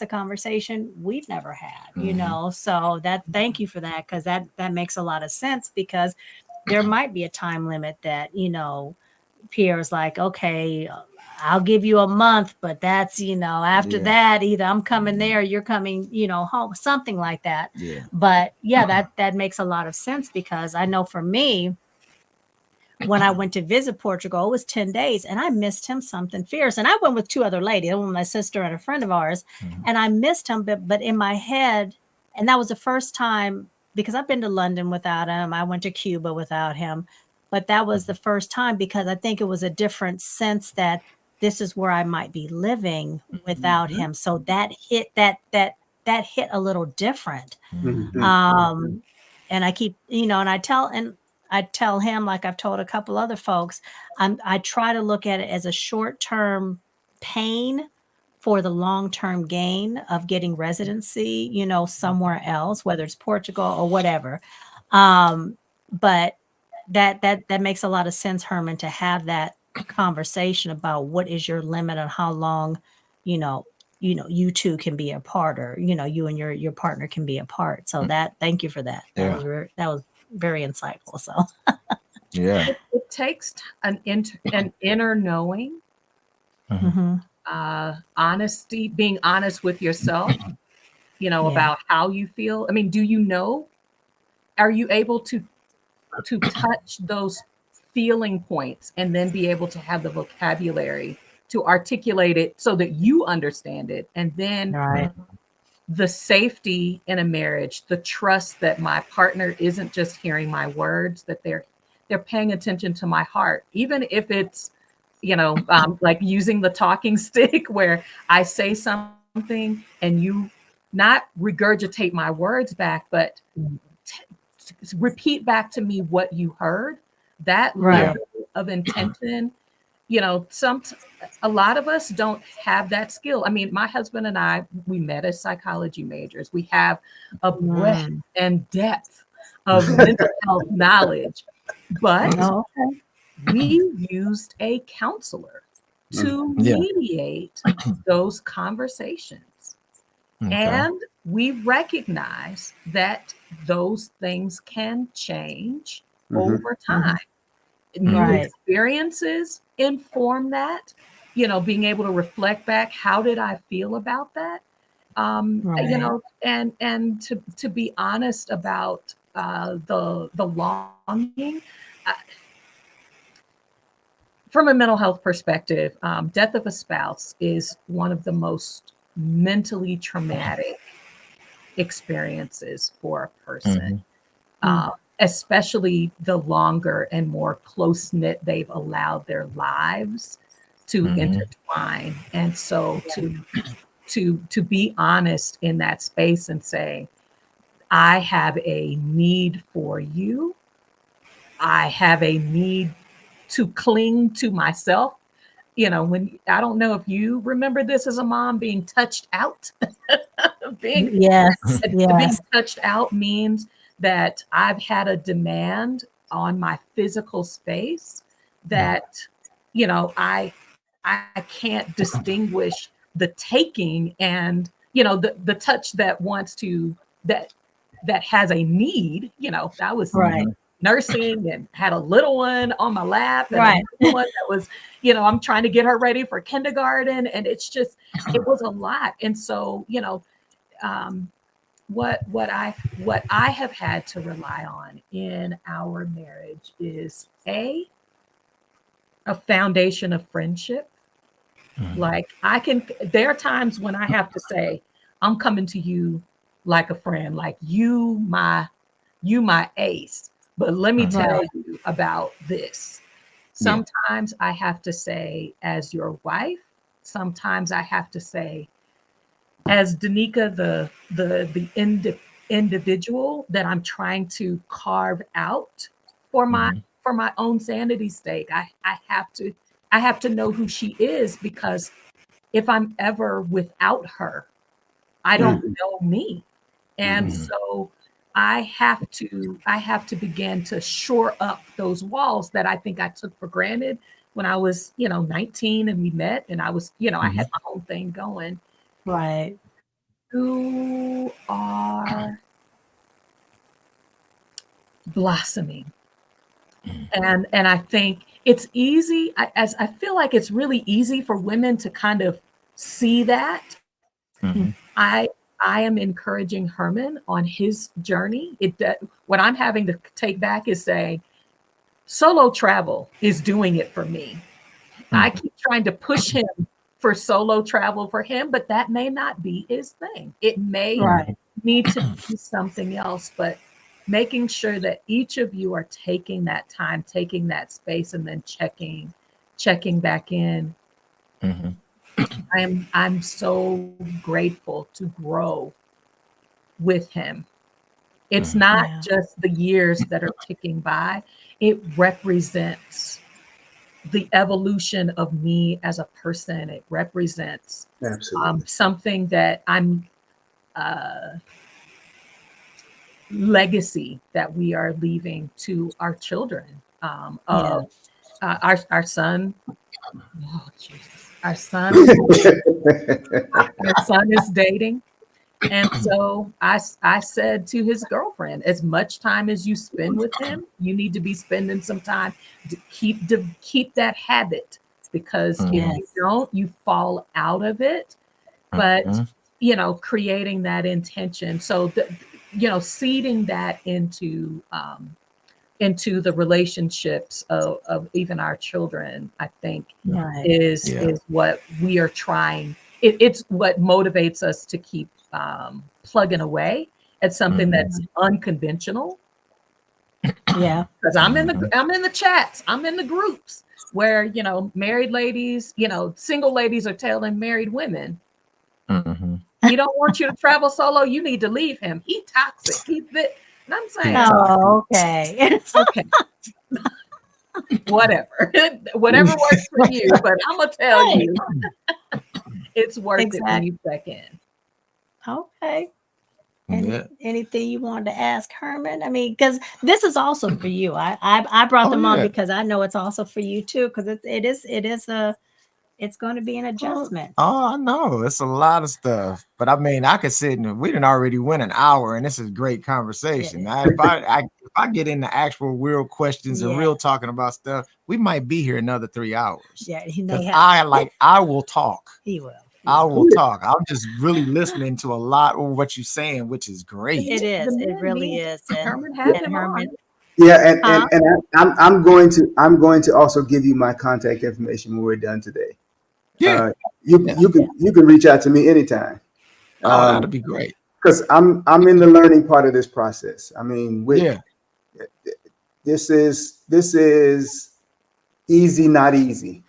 a conversation we've never had, you know. So thank you for that, because that makes a lot of sense, because there might be a time limit that, you know, Pierre's like, okay, I'll give you a month, but that's, you know, after that, either I'm coming there, you're coming, you know, home, something like that. But that makes a lot of sense, because I know for me, when I went to visit Portugal, it was 10 days and I missed him something fierce. And I went with two other ladies, one with my sister and a friend of ours, and I missed him, but in my head, and that was the first time, because I've been to London without him. I went to Cuba without him, but that was the first time, because I think it was a different sense that this is where I might be living without him. So that hit hit a little different. And I keep, you know, and I tell him, like I've told a couple other folks, I try to look at it as a short-term pain for the long-term gain of getting residency, you know, somewhere else, whether it's Portugal or whatever. But that makes a lot of sense, Herman, to have that conversation about what is your limit on how long, you know, you two can be apart, or you and your partner can be apart. So thank you for that. That was very insightful. So yeah. It takes an inner knowing, honesty, being honest with yourself, about how you feel. I mean, do you know? Are you able to touch those feeling points and then be able to have the vocabulary to articulate it so that you understand it? And then the safety in a marriage, the trust that my partner isn't just hearing my words, that they're paying attention to my heart, even if it's, like using the talking stick where I say something and you not regurgitate my words back, but repeat back to me what you heard. That level of intention, a lot of us don't have that skill. I mean, my husband and I, we met as psychology majors. We have a breadth and depth of mental health knowledge, but we used a counselor to mediate those conversations. And we recognize that those things can change over time. New experiences inform that, being able to reflect back, how did I feel about that? And to be honest about the longing. From a mental health perspective, death of a spouse is one of the most mentally traumatic experiences for a person, especially the longer and more close-knit they've allowed their lives to intertwine. And so to be honest in that space and say, I have a need for you. I have a need to cling to myself. When I don't know if you remember this as a mom, being touched out. being touched out means that I've had a demand on my physical space that, I can't distinguish the taking and, the touch that wants to, that has a need. I was nursing and had a little one on my lap, and another one that was, I'm trying to get her ready for kindergarten, and it's just, it was a lot. And so, what I have had to rely on in our marriage is a foundation of friendship. Like there are times when I have to say, I'm coming to you like a friend, like you my ace. But let me tell you about this. Sometimes I have to say, as your wife. Sometimes I have to say, as Danica, the individual that I'm trying to carve out for my own sanity's sake. I have to know who she is, because if I'm ever without her, I don't know me. And so I have to begin to shore up those walls that I think I took for granted when I was, 19 and we met, and I was, I had my own thing going. Right. You are blossoming. And I think it's easy, I feel like it's really easy for women to kind of see that. I am encouraging Herman on his journey. What I'm having to take back is saying, solo travel is doing it for me. I keep trying to push him for solo travel for him, but that may not be his thing. It may need to be something else, but making sure that each of you are taking that time, taking that space, and then checking back in. I'm so grateful to grow with him. It's not just the years that are ticking by. It represents the evolution of me as a person. It represents something that I'm legacy that we are leaving to our children. Our son, Our son is dating. And so I said to his girlfriend, as much time as you spend with him, you need to be spending some time to keep that habit, because if you don't, you fall out of it. But, creating that intention. So, seeding that into the relationships of even our children, I think is what we are trying. It's what motivates us to keep plugging away at something that's unconventional. Yeah, because I'm in the chats, I'm in the groups where married ladies, single ladies are telling married women, he don't want you to travel solo. You need to leave him. He toxic. He's fit. And I'm saying, okay. Whatever works for you. But I'm gonna tell you, it's worth it when you check in. Okay. Anything you wanted to ask Herman? I mean, because this is also for you. I brought them on because I know it's also for you too. Because it's going to be an adjustment. I know it's a lot of stuff, but I mean, I could sit and we didn't already win an hour, and this is great conversation. Now, if I get into actual real questions and real talking about stuff, we might be here another 3 hours. Yeah, I will talk. He will. I will talk. I'm just really listening to a lot of what you're saying, which is great. It is. It really is. Herman had him on. Yeah, and I'm going to also give you my contact information when we're done today. Yeah, you can reach out to me anytime. That'd be great. Because I'm in the learning part of this process. I mean, this is easy, not easy.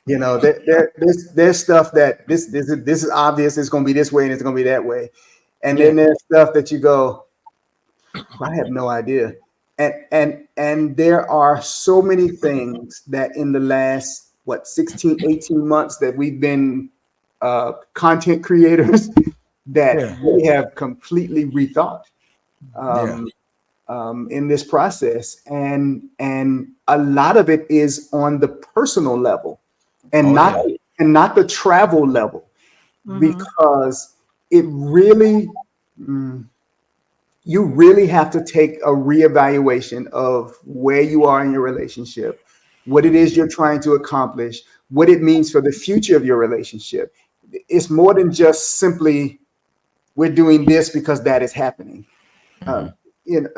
There's stuff that this is obvious. It's going to be this way and it's going to be that way, and then there's stuff that you go, I have no idea. And there are so many things that in the last 16, 18 months that we've been content creators that we have completely rethought in this process. And a lot of it is on the personal level and not the travel level, because it really, you really have to take a reevaluation of where you are in your relationship, what it is you're trying to accomplish, what it means for the future of your relationship. It's more than just simply we're doing this because that is happening. I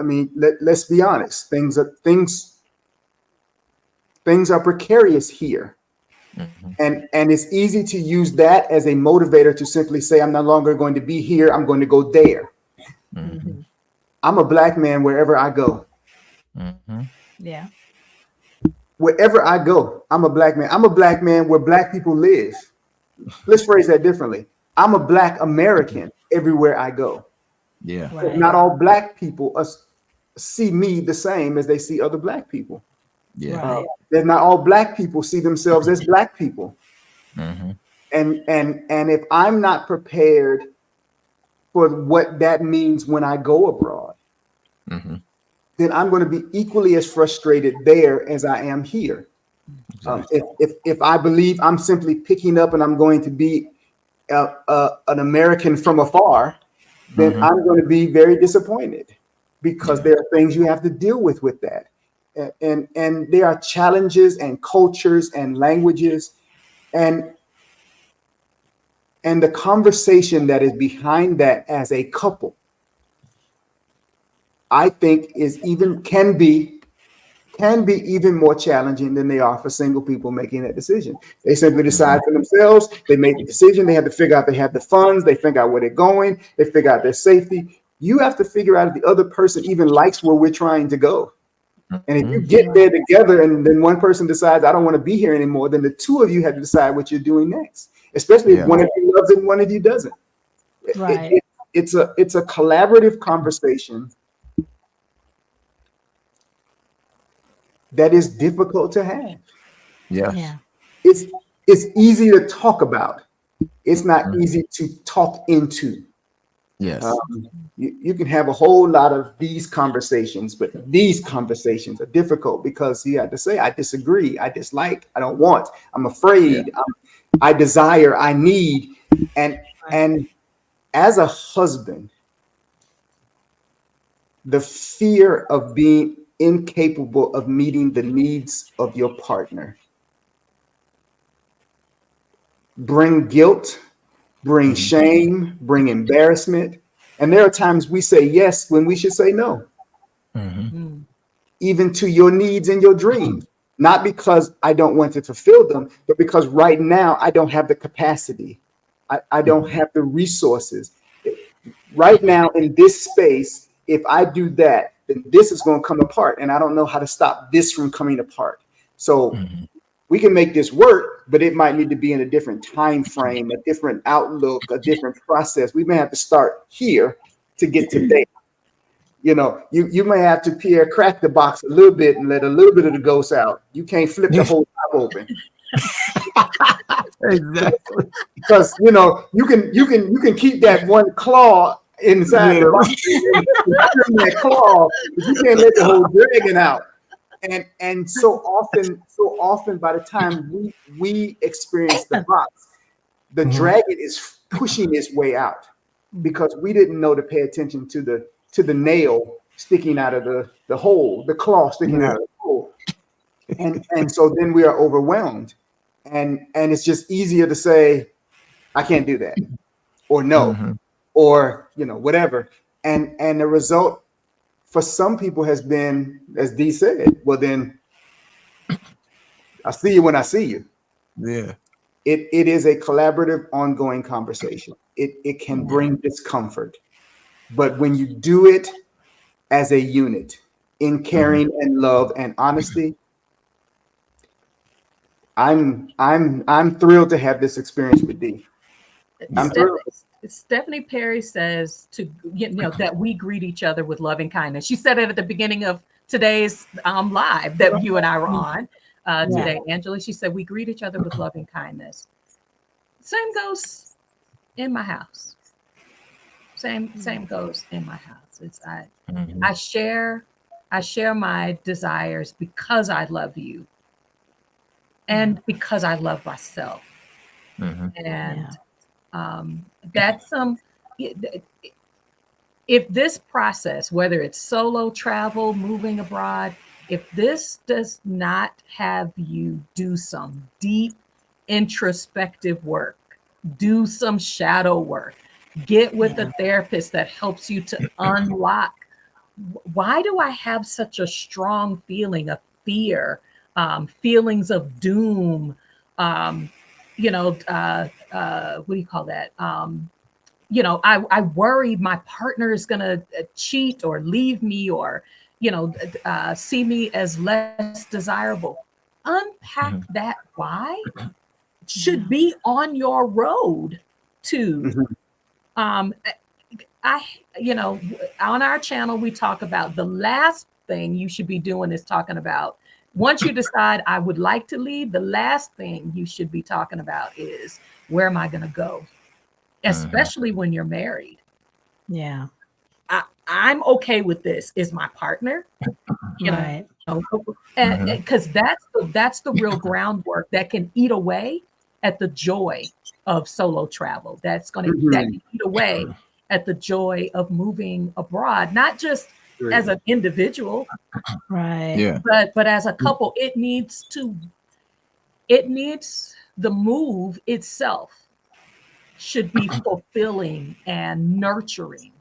mean, let's be honest. Things are precarious here, and it's easy to use that as a motivator to simply say, I'm no longer going to be here. I'm going to go there. I'm a Black man wherever I go. Yeah. Wherever I go, I'm a Black man. I'm a Black man where Black people live. Let's phrase that differently. I'm a Black American everywhere I go. Yeah. Right. Not all Black people see me the same as they see other Black people. Yeah. That not all Black people see themselves as Black people. And if I'm not prepared for what that means when I go abroad, then I'm going to be equally as frustrated there as I am here. Exactly. If I believe I'm simply picking up and I'm going to be an American from afar, then I'm going to be very disappointed, because there are things you have to deal with that. And there are challenges and cultures and languages and the conversation that is behind that as a couple, I think can be even more challenging than they are for single people making that decision. They simply decide for themselves. They make the decision. They have to figure out they have the funds. They figure out where they're going. They figure out their safety. You have to figure out if the other person even likes where we're trying to go. And if you get there together and then one person decides, I don't want to be here anymore, then the two of you have to decide what you're doing next, especially if one of you loves it and one of you doesn't. Right. It's a collaborative conversation that is difficult to have. Yeah. It's easy to talk about. It's not easy to talk into. Yes. You can have a whole lot of these conversations, but these conversations are difficult because you have to say, I disagree, I dislike, I don't want, I'm afraid, I desire, I need. And as a husband, the fear of being incapable of meeting the needs of your partner bring guilt, bring shame, bring embarrassment. And there are times we say yes when we should say no, even to your needs and your dreams. Not because I don't want to fulfill them, but because right now I don't have the capacity. I don't have the resources. Right now in this space, if I do that, then this is going to come apart. And I don't know how to stop this from coming apart. So we can make this work, but it might need to be in a different time frame, a different outlook, a different process. We may have to start here to get to there. You know, you may have to, Pierre, crack the box a little bit and let a little bit of the ghost out. You can't flip the whole top open. Exactly. Because you know you can keep that one claw inside the box, that claw, but you can't let the whole dragon out. And so often by the time we experience the box, the dragon is pushing its way out because we didn't know to pay attention to the nail sticking out of the hole, the claw sticking out of the hole. And so then we are overwhelmed. And it's just easier to say, I can't do that, or no, or whatever. And the result for some people has been, as Dee said, well then I'll see you when I see you. Yeah. It is a collaborative, ongoing conversation. It can bring discomfort, but when you do it as a unit in caring and love and honesty, I'm thrilled to have this experience with Dee. I'm thrilled. Stephanie Perry says that we greet each other with loving kindness. She said it at the beginning of today's live that you and I were on today, Angela. She said we greet each other with loving kindness. Same goes in my house. Same goes in my house. It's I share my desires because I love you and because I love myself. And that's if this process, whether it's solo travel, moving abroad, if this does not have you do some deep introspective work, do some shadow work, get with a therapist that helps you to unlock, why do I have such a strong feeling of fear, feelings of doom, what do you call that? I worry my partner is going to cheat or leave me or, see me as less desirable. Unpack that why should be on your road to, on our channel, we talk about the last thing you should be doing is talking about, once you decide I would like to leave, the last thing you should be talking about is where am I going to go? Especially when you're married. Yeah. I'm okay with this. Is my partner, Right. and because that's the real groundwork that can eat away at the joy of solo travel. That's going to eat away at the joy of moving abroad, not just as an individual, right? But as a couple, it needs the move itself should be fulfilling and nurturing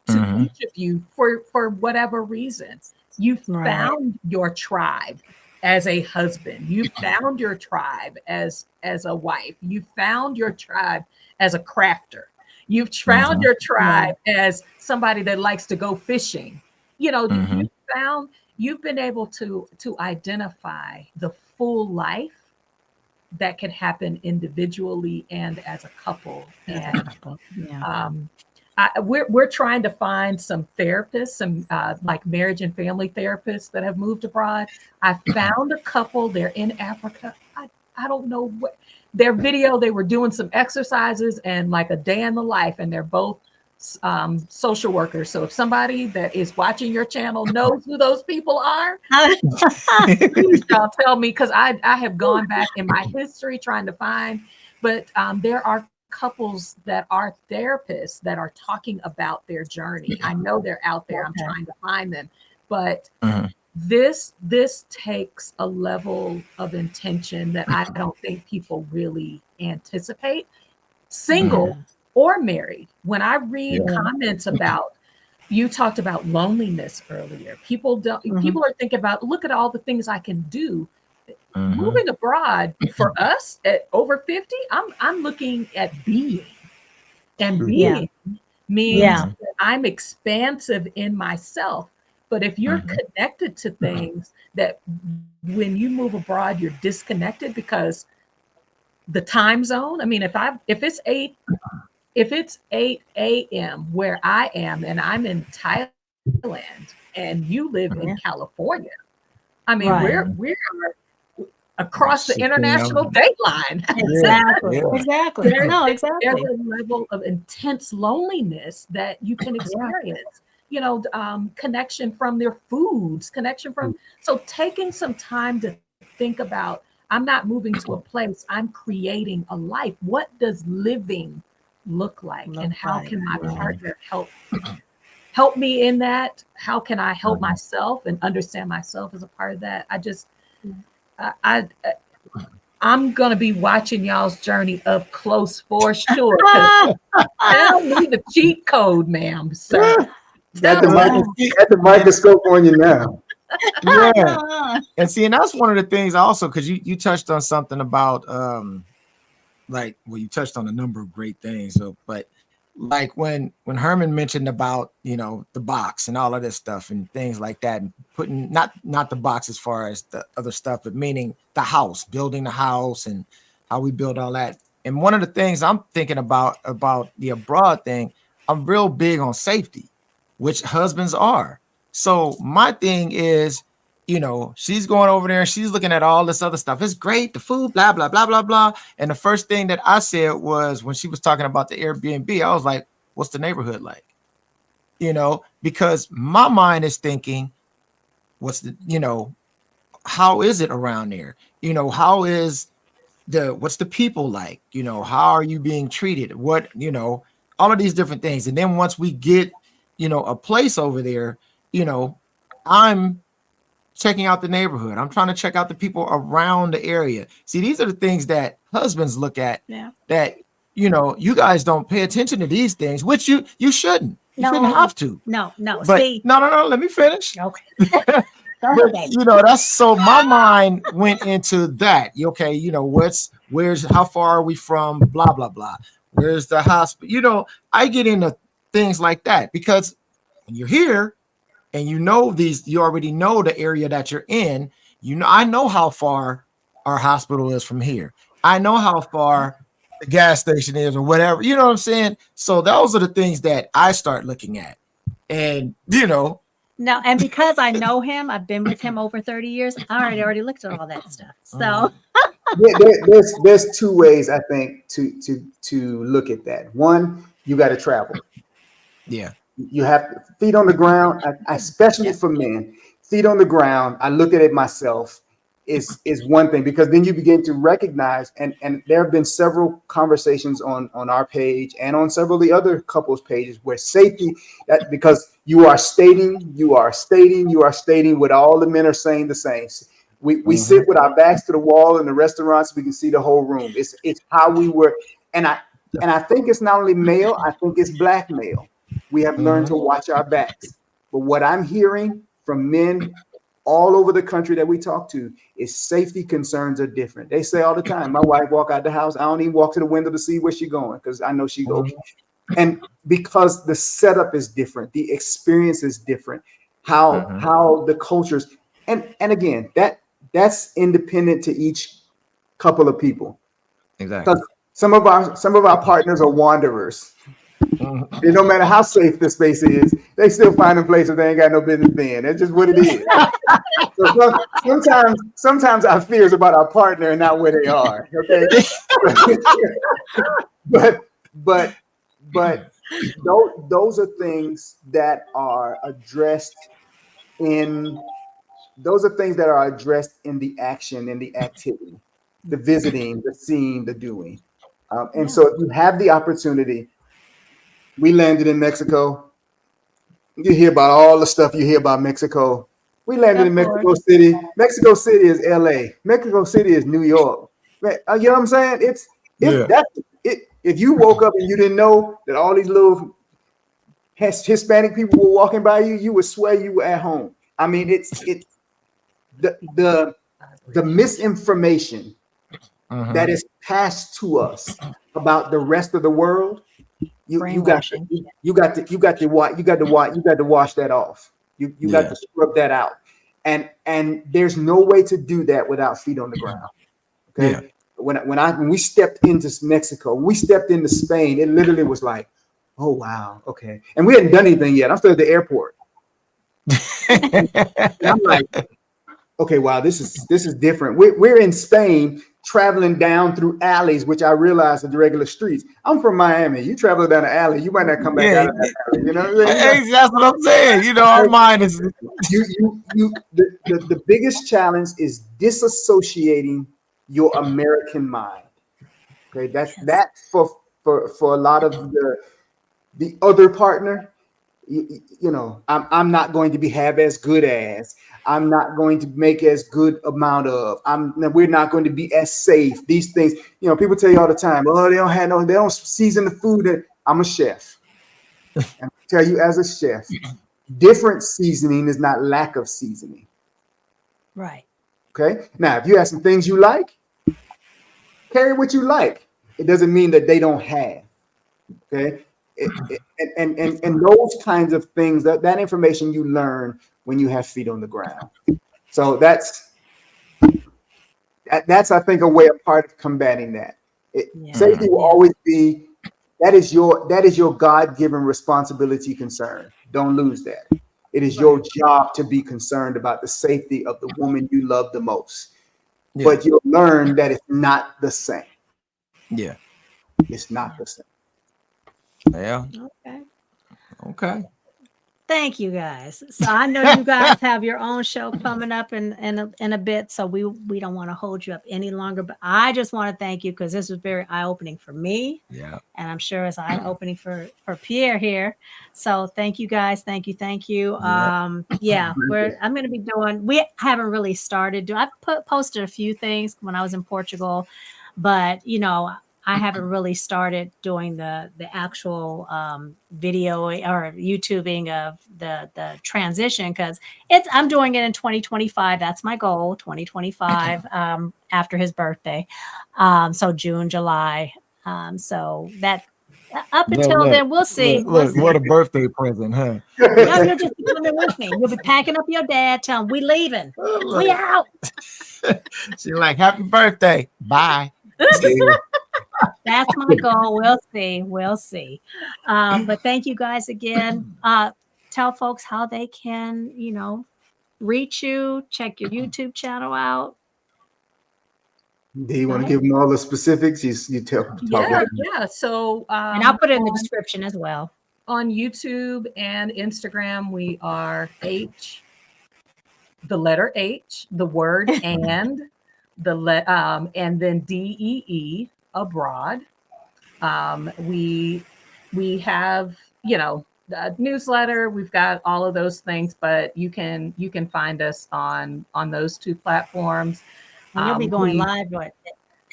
to each of you for whatever reason. You found your tribe as a husband. You found your tribe as a wife. You found your tribe as a crafter. You've found your tribe as somebody that likes to go fishing. You've been able to identify the full life that can happen individually and as a couple. And we're trying to find some therapists, some like marriage and family therapists that have moved abroad. I found a couple. They're in Africa. I don't know what their video. They were doing some exercises and like a day in the life, and they're both social workers. So if somebody that is watching your channel knows who those people are, please y'all tell me, because I have gone back in my history trying to find, but there are couples that are therapists that are talking about their journey. I know they're out there. I'm trying to find them, but this takes a level of intention that I don't think people really anticipate, single or married. When I read comments about, you talked about loneliness earlier. People are thinking about, look at all the things I can do. Moving abroad for us at over 50, I'm looking at being, and being means that I'm expansive in myself. But if you're connected to things, that when you move abroad, you're disconnected because the time zone. I mean, if it's 8 a.m. where I am and I'm in Thailand and you live in California, I mean, we're across the international date line. Exactly. There's a level of intense loneliness that you can experience. Connection from their foods, so taking some time to think about, I'm not moving to a place, I'm creating a life. What does living look like? And how can my partner help me in that? How can I help myself and understand myself as a part of that? I'm going to be watching y'all's journey up close for sure. Tell me the cheat code, ma'am, sir. Got the microscope on you now. And see, and that's one of the things also, because you touched on something about you touched on a number of great things. So, but like when Herman mentioned about, the box and all of this stuff and things like that, and putting not the box as far as the other stuff, but meaning the house, building the house and how we build all that. And one of the things I'm thinking about the abroad thing, I'm real big on safety, which husbands are. So my thing is, she's going over there and she's looking at all this other stuff. It's great, the food, blah, blah, blah, blah, blah. And the first thing that I said was, when she was talking about the Airbnb, I was like, what's the neighborhood like? Because my mind is thinking, what's how is it around there? What's the people like? How are you being treated? What, all of these different things. And then once we get, a place over there, I'm checking out the neighborhood. I'm trying to check out the people around the area. See, these are the things that husbands look at that, you guys don't pay attention to these things, which you shouldn't. You shouldn't have to. No. But see, no. Let me finish. Okay. But, that's so my mind went into that. Okay, how far are we from blah, blah, blah. Where's the hospital? I get into things like that because when you're here and you already know the area that you're in, I know how far our hospital is from here. I know how far the gas station is or whatever, you know what I'm saying? So those are the things that I start looking at. And, No, and because I know him, I've been with him over 30 years. I already looked at all that stuff. So there's two ways, I think, to look at that. One, you got to travel. Yeah. You have feet on the ground, especially for men. Feet on the ground. I look at it myself is one thing, because then you begin to recognize, and there have been several conversations on our page and on several of the other couples pages where safety, because you are stating what all the men are saying the same. We sit with our backs to the wall in the restaurants, we can see the whole room. It's how we were, and I think it's not only male, I think it's black male. We have learned to watch our backs. But what I'm hearing from men all over the country that we talk to is safety concerns are different. They say all the time, my wife walk out the house, I don't even walk to the window to see where she's going because I know she goes. And because the setup is different, the experience is different, how the cultures, and again, that's independent to each couple of people. Exactly. Because some of our partners are wanderers. It no matter how safe the space is, they still find a place that they ain't got no business being. That's just what it is. So sometimes our fears about our partner and not where they are. Okay, but those are things that are addressed in the action, in the activity, the visiting, the seeing, the doing. And so if you have the opportunity, we landed in Mexico. You hear about all the stuff you hear about Mexico. We landed in Mexico City. Mexico City is LA. Mexico City is New York. You know what I'm saying? If you woke up and you didn't know that all these little Hispanic people were walking by you, you would swear you were at home. I mean, it's the misinformation that is passed to us about the rest of the world. You got to wash that off. You got to scrub that out. And there's no way to do that without feet on the ground. Okay. Yeah. When we stepped into Mexico, we stepped into Spain, it literally was like, oh wow, okay. And we hadn't done anything yet. I'm still at the airport. And I'm like, okay, wow, this is different. We're in Spain, traveling down through alleys, which I realize are the regular streets. I'm from Miami. You travel down the alley, you might not come back out of that alley. You know what I'm saying? That's what I'm saying. You know, our mind is the biggest challenge is disassociating your American mind. Okay, that for a lot of the other partner. You know, I'm not going to have as good as. I'm not going to make as good amount of. We're not going to be as safe. These things, you know, people tell you all the time, oh, they don't season the food. I'm a chef. And I tell you, as a chef, different seasoning is not lack of seasoning. Right. Okay. Now, if you have some things you like, carry what you like. It doesn't mean that they don't have. Okay. And those kinds of things, that information you learn when you have feet on the ground. So that's I think a way, a part of combating that. Safety will always be, that is your God-given responsibility, concern. Don't lose that. It is your job to be concerned about the safety of the woman you love the most. Yeah. But you'll learn that it's not the same. Yeah. It's not the same. Yeah. Okay. Thank you guys. So I know you guys have your own show coming up in a bit, so we don't want to hold you up any longer. But I just want to thank you because this was very eye-opening for me. Yeah. And I'm sure it's eye-opening for Pierre here. So thank you guys. Thank you. I'm going to be doing. We haven't really started. I've posted a few things when I was in Portugal, but you know, I haven't really started doing the actual video or YouTubing of the transition because I'm doing it in 2025. That's my goal, 2025 after his birthday. So June, July. So that up until then, we'll see. Look, what a birthday present, huh? No, you'll just be coming with me. You'll be packing up your dad, tell him we leaving. We out. She's like, happy birthday. Bye. That's my goal. We'll see. But thank you guys again. Tell folks how they can, you know, reach you, check your YouTube channel out. Do you want to give them all the specifics? You tell. Yeah. So, and I'll put it in the description as well. On YouTube and Instagram, we are the letter H, the word and then DEE abroad. We have, you know, the newsletter. We've got all of those things, but you can find us on those two platforms. And you'll be going live, what?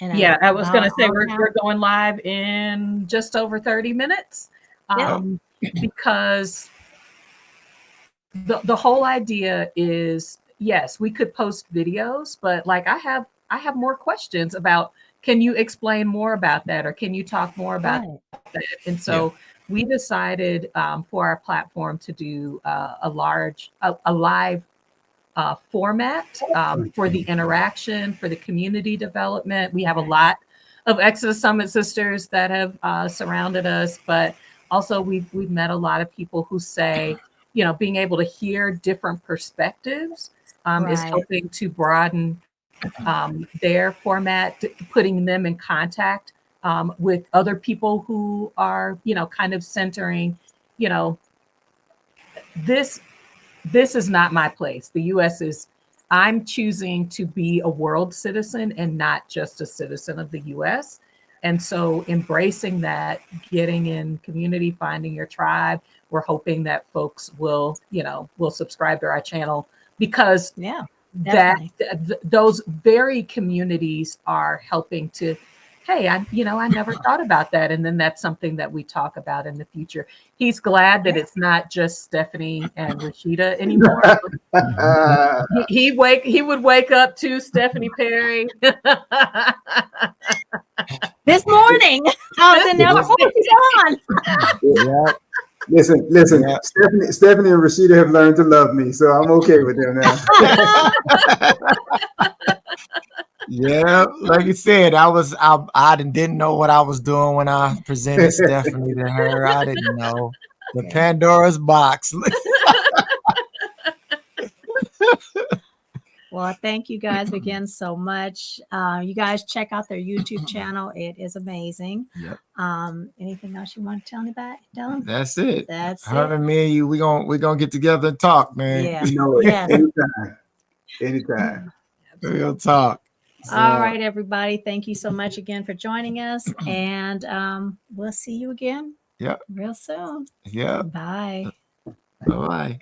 I was going to say we're going live in just over 30 minutes, because the whole idea is, yes, we could post videos, but like I have more questions about, can you explain more about that? Or can you talk more about that? And so we decided for our platform to do a live format for the interaction, for the community development. We have a lot of Exodus Summit sisters that have surrounded us, but also we've met a lot of people who say, you know, being able to hear different perspectives is helping to broaden their format, putting them in contact with other people who are, kind of centering, this is not my place. The U.S. is, I'm choosing to be a world citizen and not just a citizen of the U.S. And so embracing that, getting in community, finding your tribe. We're hoping that folks will subscribe to our channel, because those very communities are helping to, hey, I never thought about that. And then that's something that we talk about in the future. He's glad that it's not just Stephanie and Rashida anymore. he would wake up to Stephanie Perry. This morning, I was in there, he's on. Yeah. Listen. Yeah. Stephanie and Rashida have learned to love me, so I'm okay with them now. Yeah, like you said, I didn't know what I was doing when I presented Stephanie to her. I didn't know the Pandora's box. Well, thank you guys again so much. You guys check out their YouTube channel. It is amazing. Yep. Anything else you want to tell me about? Dylan? That's it. That's Herman, me and you, we're gonna get together and talk, man. Yeah. Yes. Anytime. We'll talk. So, all right, everybody. Thank you so much again for joining us. And we'll see you again real soon. Yeah. Bye. Bye.